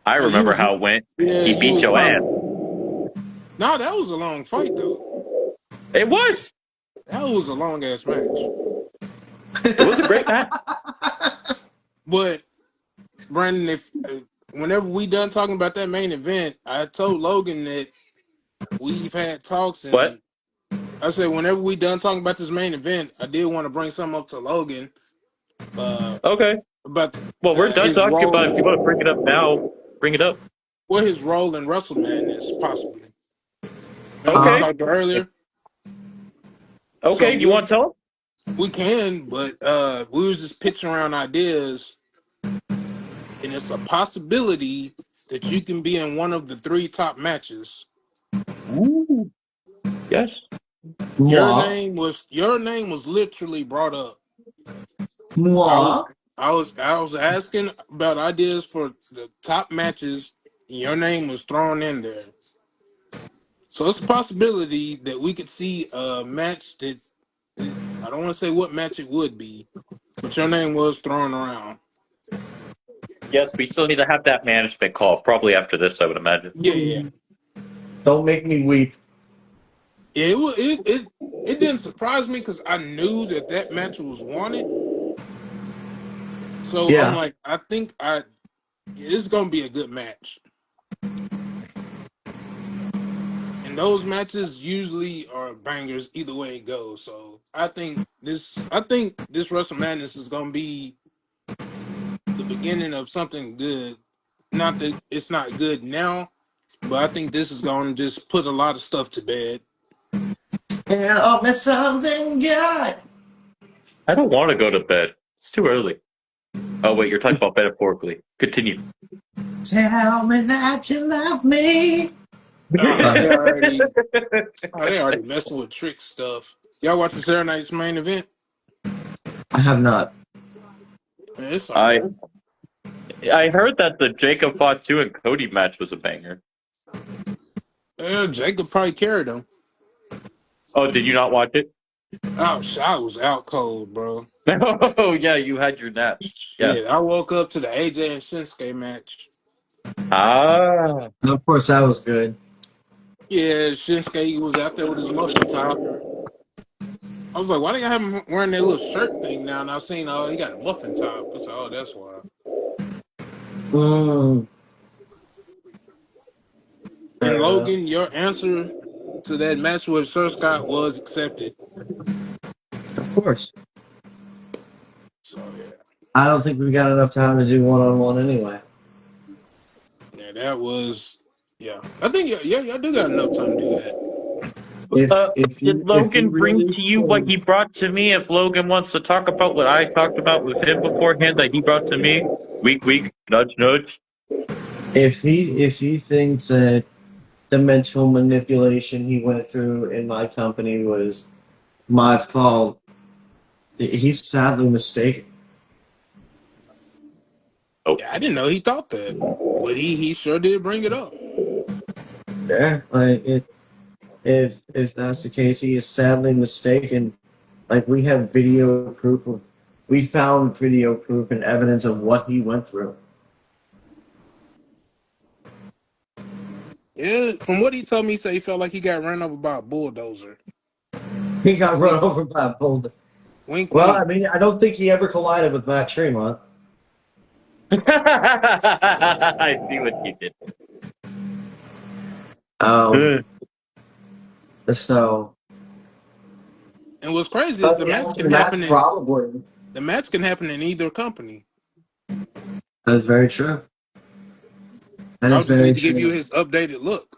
I Oh, remember how it went. He you beat was your kind ass. of. No, that was a long fight though. It was. That was a long ass match. It was a great match. But Brandon, if whenever we done talking about that main event, I told Logan that we've had talks, What? and I said whenever we done talking about this main event, I did want to bring something up to Logan Okay. about Well, we're done his talking about it. If you role, want to bring it up now, bring it up. his role in Wrestle Madness, possibly. Remember we Okay. talked earlier. So Okay. You want to tell him? we can, but we was just pitching around ideas, and it's a possibility that you can be in one of the three top matches. Ooh. Yes. Moi. Your name was literally brought up. I was Moi. I was asking about ideas for the top matches, and your name was thrown in there. So it's a possibility that we could see a match that I don't want to say what match it would be, but your name was thrown around. Yes. We still need to have that management call. Probably after this, I would imagine. Yeah. Don't make me weep. It didn't surprise me because I knew that match was wanted. So I'm Yeah. like, I think it's gonna be a good match. And those matches usually are bangers either way it goes. So I think this Wrestle Madness is gonna be the beginning of something good. Not that it's not good now, but I think this is gonna just put a lot of stuff to bed. And oh, that's something good. I don't want to go to bed. It's too early. Oh wait, you're talking about metaphorically. Continue. Tell me that you love me. Oh, Uh, they already messing with trick stuff. Y'all watch the Saturday Night's main event? I have not. Man, it's all I right. I heard that the Jacob Fatu and Cody match was a banger. Yeah, Jacob probably carried him. Oh, did you not watch it? Oh, shit, I was out cold, bro. Oh yeah, you had your nap. Yeah. Shit, I woke up to the AJ and Shinsuke match. Ah. Of course, that was good. Yeah, Shinsuke was out there with his muffin top. I was like, why do you have him wearing that little shirt thing now? And I seen, oh, he got a muffin top. I said, oh, that's why. Mm, And fair enough. Logan, your answer to that match with Sir Scott was accepted. Of course. So yeah, I don't think we got enough time to do one-on-one anyway. yeah, that was yeah. I think yeah, I do got enough time to do that. Did If you Logan bring really to you what think he brought to me? If Logan wants to talk about what I talked about with him beforehand that he brought to me, weak, nudge, nudge. if he thinks that the mental manipulation he went through in my company was my fault, he's sadly mistaken. Oh, Yeah, I didn't know he thought that, but he sure did bring it up. Yeah, like if that's the case, he is sadly mistaken. Like we found video proof and evidence of what he went through. Yeah, from what he told me, he said he felt like he got run over by a bulldozer. He got run Wink, over by a boulder. wink, Well, I wink. mean, I don't think he ever collided with Matt Tremont. I see what you did. Um, so, And what's crazy is but yeah, the match can happen in either company. that is very true. That I'll is just very need to give you true. his updated look.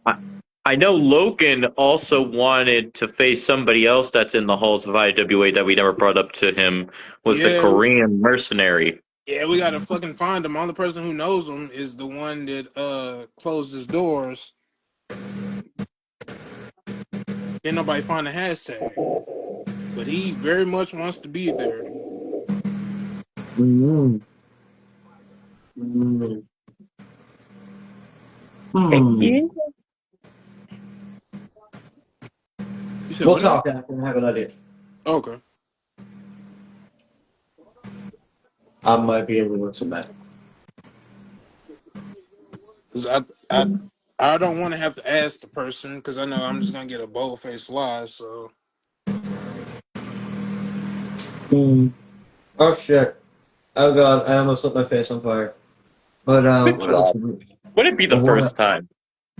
I, I know Logan also wanted to face somebody else that's in the halls of IWA that we never brought up to him was the Yeah, Korean mercenary. yeah, we gotta fucking find him. Only person who knows him is the one that closed his doors. Can't nobody find the hashtag, but he very much wants to be there. Mm-hmm. Mm-hmm. Hey, Hmm. You said We'll what now? talk after I have an idea. Okay. I might be able to work some magic. 'Cause I don't want to have to ask the person because I know I'm just gonna get a bold faced lie. So Hmm. Oh shit. Oh god, I almost lit my face on fire. But good what else? job. Would it be I the wanna first time?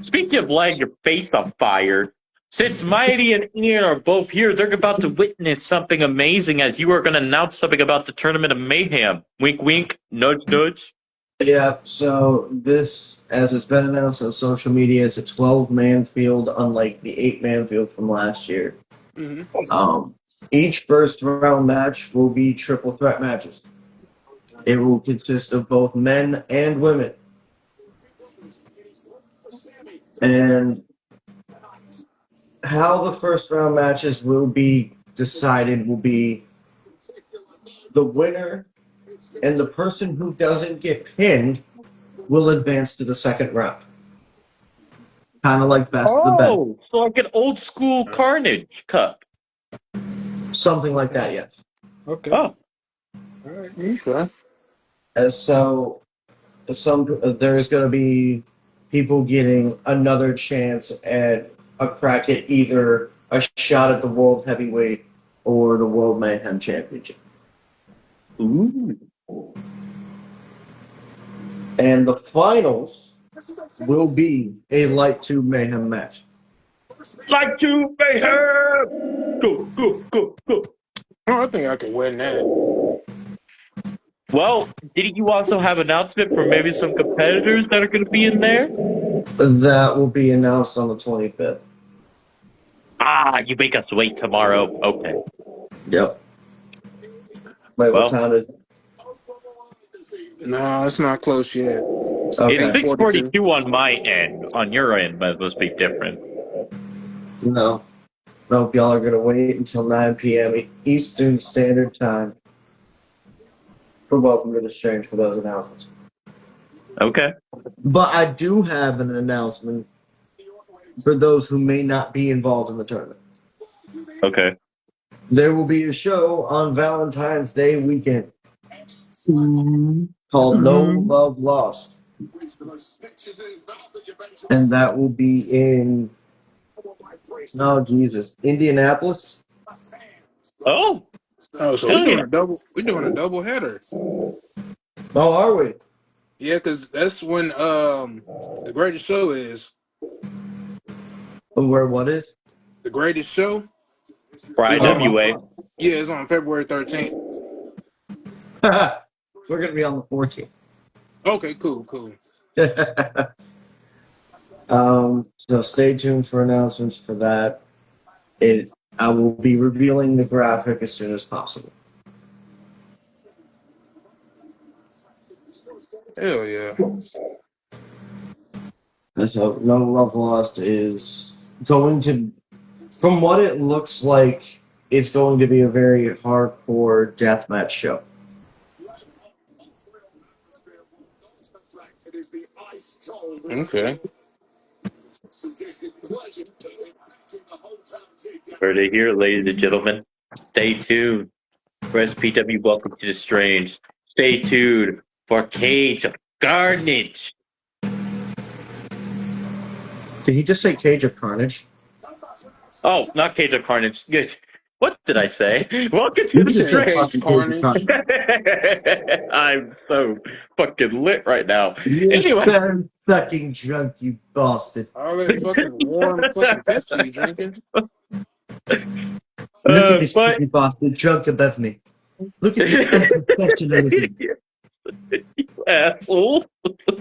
Speaking of lighting your face on fire, since Mighty and Ian are both here, they're about to witness something amazing as you are going to announce something about the Tournament of Mayhem. Wink, wink, nudge, nudge. Yeah, so this, as it's been announced on social media, it's a 12-man field, unlike the 8-man field from last year. hmm Um, each first round match will be triple threat matches. It will consist of both men and women. And how the first round matches will be decided will be the winner and the person who doesn't get pinned will advance to the second round. Kind of like best of the best. Oh, so like an old school Carnage Cup. Something like that, yes. Okay. Oh, All right. Okay. So there's going to be people getting another chance at a crack at either a shot at the World Heavyweight or the World Mayhem Championship. ooh. And the finals will be a light tube mayhem match. Like to mayhem! Go, go, go, go. Oh, I think I can win that. Well, didn't you also have announcement for maybe some competitors that are going to be in there? That will be announced on the 25th. Ah, you make us wait tomorrow. Okay. Yep. Wait, what Well, time is it? No, it's not close yet. It's it's Okay. 8:42. 6:42 on my end. On your end, but it must be different. No. Nope, y'all are going to wait until 9 p.m. Eastern Standard Time for Welcome to the Strange for those announcements. Okay. But I do have an announcement for those who may not be involved in the tournament. Okay. There will be a show on Valentine's Day weekend called No Love Lost. And that will be in, oh, Jesus, Indianapolis. Oh, Oh, so we're hell doing yeah. a double. We're doing a double header. Oh, are we? Yeah, because that's when the greatest show is. Where what is? The greatest show For is on. IWA. Yeah, it's on February 13th. We're going to be on the 14th. Okay, cool. So stay tuned for announcements for that. I will be revealing the graphic as soon as possible. Hell yeah. And so No Love Lost is going to, from what it looks like, it's going to be a very hardcore deathmatch show. Okay. Heard it here, ladies and gentlemen. Stay tuned for SPW Welcome to the Strange. Stay tuned for Cage of Carnage. Did he just say Cage of Carnage? Oh, not Cage of Carnage. What did I say? Welcome to You the You just said said Strange. Cage fucking Cage of Carnage. Carnage. I'm so fucking lit right now. You're Anyway, so fucking drunk, you bastard. All that fucking warm fucking Pepsi you drinking. Look at this but cheeky bastard drunk above me. Look at your unprofessionalism. you asshole.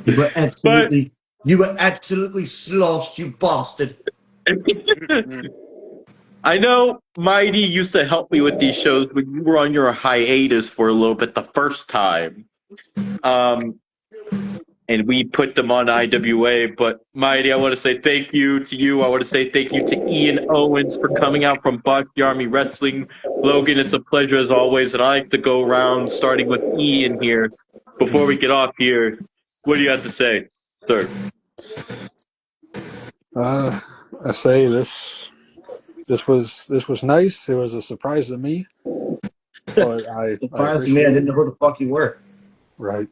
You were But absolutely sloshed, you bastard. I know Mighty used to help me with these shows when you were on your hiatus for a little bit the first time. And we put them on IWA. But Mighty, I want to say thank you to you. I want to say thank you to Ian Owens for coming out from Botchy Army Wrestling. Logan, it's a pleasure as always. And I like to go around starting with Ian here before we get off here. What do you have to say, sir? I say this was nice. It was a surprise to me, but I Surprised to me, I appreciate didn't it. know who the fuck you were. Right.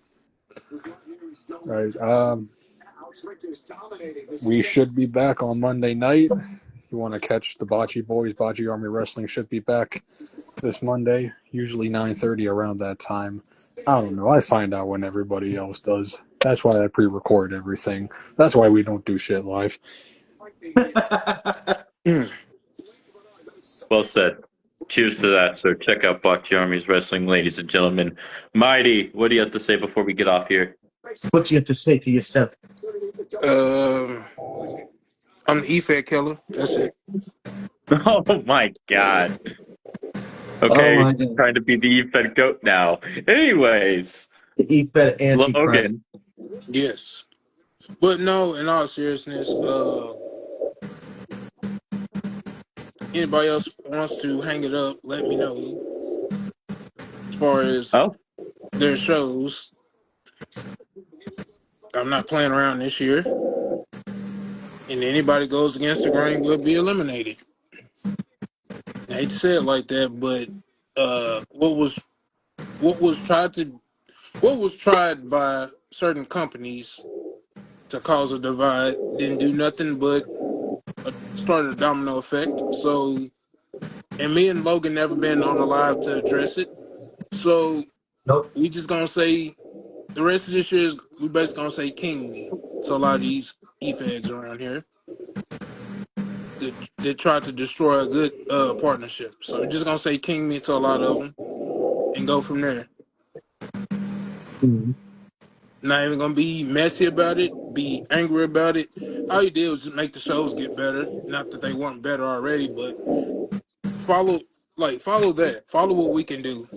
We should be back on Monday night. You want to catch the Bocce Boys? Bocce Army Wrestling should be back this Monday, usually 9:30 around that time. I don't know. I find out when everybody else does. That's why I pre-record everything. That's why we don't do shit live. Well said. Cheers to that, sir. Check out Botchy Army's Wrestling, ladies and gentlemen. Mighty, what do you have to say before we get off here? What do you have to say to yourself? I'm the E-Fed killer. That's it. Oh my god. Oh Okay, my god. trying to be the fed goat now. Anyways, The E-Fed Antichrist. Logan. Yes. But no, in all seriousness, anybody else wants to hang it up, let me know. As far as Oh, their shows, I'm not playing around this year. And anybody goes against the grain will be eliminated. I hate to say it like that, but what was tried by certain companies to cause a divide didn't do nothing but start a domino effect. So, and me and Logan never been on the live to address it. So Nope. we just gonna say the rest of this year is we basically gonna say King me. to a lot of these e-fags around here that try to destroy a good partnership. So we're just gonna say king me to a lot of them and go from there. Mhm. Not even gonna be messy about it, be angry about it. All you did was just make the shows get better. Not that they weren't better already, but follow follow that. Follow what we can do.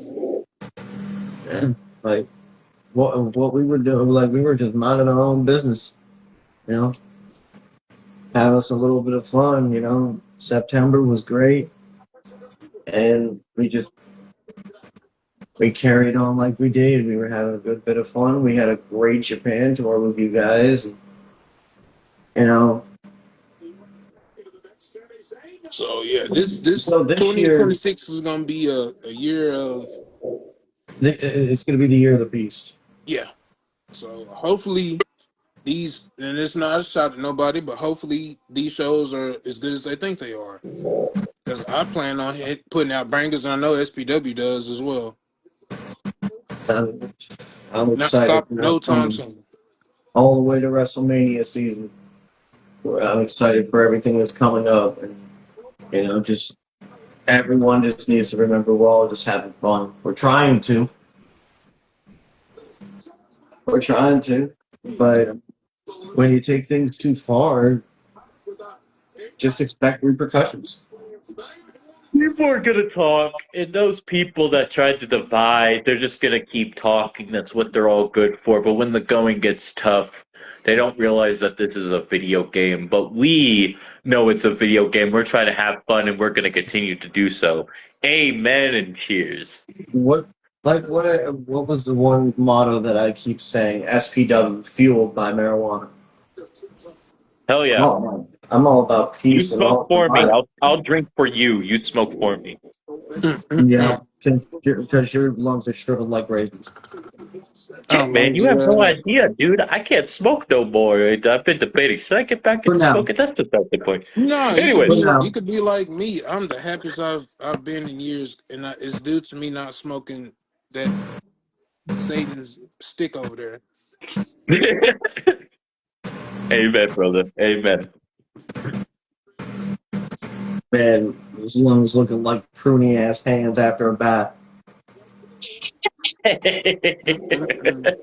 Yeah. Like what we were doing, like we were just minding our own business, you know, have us a little bit of fun, you know. September was great, and we carried on like we did. We were having a good bit of fun. We had a great Japan tour with you guys, and, you know. So yeah, this So this year, 2026 is gonna be a year of it's going to be the year of the beast. yeah. So hopefully these, and it's not a shot at nobody, but hopefully these shows are as good as they think they are. Because I plan on putting out bangers, and I know SPW does as well. I'm, I'm Not excited stop for no what's time coming soon. all the way to WrestleMania season. I'm excited for everything that's coming up, and you know, just everyone just needs to remember we're all just having fun. We're trying to. We're trying to. But when you take things too far, just expect repercussions. People are gonna talk, and those people that tried to divide, they're just gonna keep talking. That's what they're all good for. But when the going gets tough, they don't realize that this is a video game. But we know it's a video game. We're trying to have fun, and we're gonna continue to do so. Amen and cheers. What what was the one motto that I keep saying? SPW, fueled by marijuana. Hell yeah. I'm all about You peace and smoke all for me. about I'll drink for you. You smoke for me. yeah, Mm-mm-mm. because your lungs are shriveled like raisins. Shit, Our man, lungs you have no are. idea, dude. I can't smoke no more. I've been debating. Should I get back For into now, smoking? That's beside the point. No, for Anyways, you now. could be like me. I'm the happiest I've been in years, and it's due to me not smoking that Satan's stick over there. amen, brother. Amen. Man, his lungs looking like pruny ass hands after a bath. Mm-mm-mm.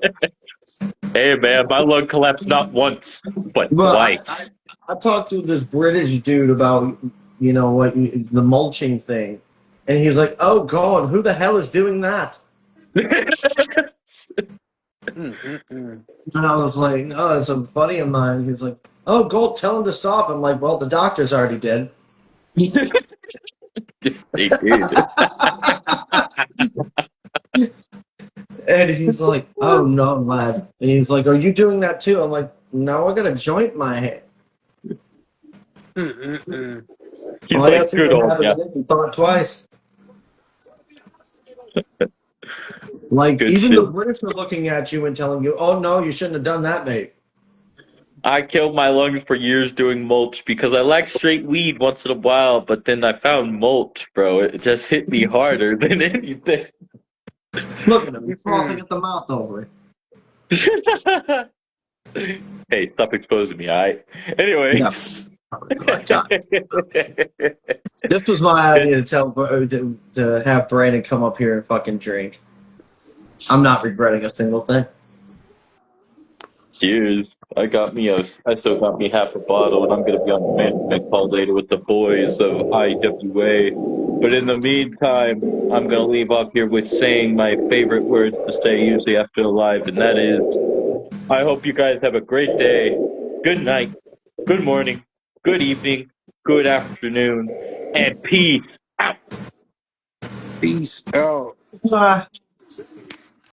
Hey, man, my lung collapsed not once, but But twice. I talked to this British dude about what the mulching thing, and he's like, "Oh God, who the hell is doing that?" Mm-mm-mm. And I was like, "Oh, it's a buddy of mine." He's like, "Oh God, tell him to stop." I'm like, "Well, the doctor's already dead." They did. And he's like, "Oh no, lad." And he's like, "Are you doing that too?" I'm like, "No, I got a joint in my head." Mm-mm-mm. Well, He's I guess like, he good can old, have it yeah, again. He thought twice. Like good even the shit. British are looking at you and telling you, "Oh no, you shouldn't have done that, mate." I killed my lungs for years doing mulch because I like straight weed once in a while, but then I found mulch, bro. It just hit me harder than anything. Look at him, he's frothing Mm-mm. at the mouth over it. Hey, stop exposing me, alright? Yeah. Anyways. This was my Good. idea to to have Brandon come up here and fucking drink. I'm not regretting a single thing. Cheers. I still got me half a bottle, and I'm gonna be on the management call later with the boys of IWA. But in the meantime, I'm gonna leave off here with saying my favorite words to say usually after a live, and that is, I hope you guys have a great day, good night, good morning, good evening, good afternoon, and peace out. Peace out. Ah.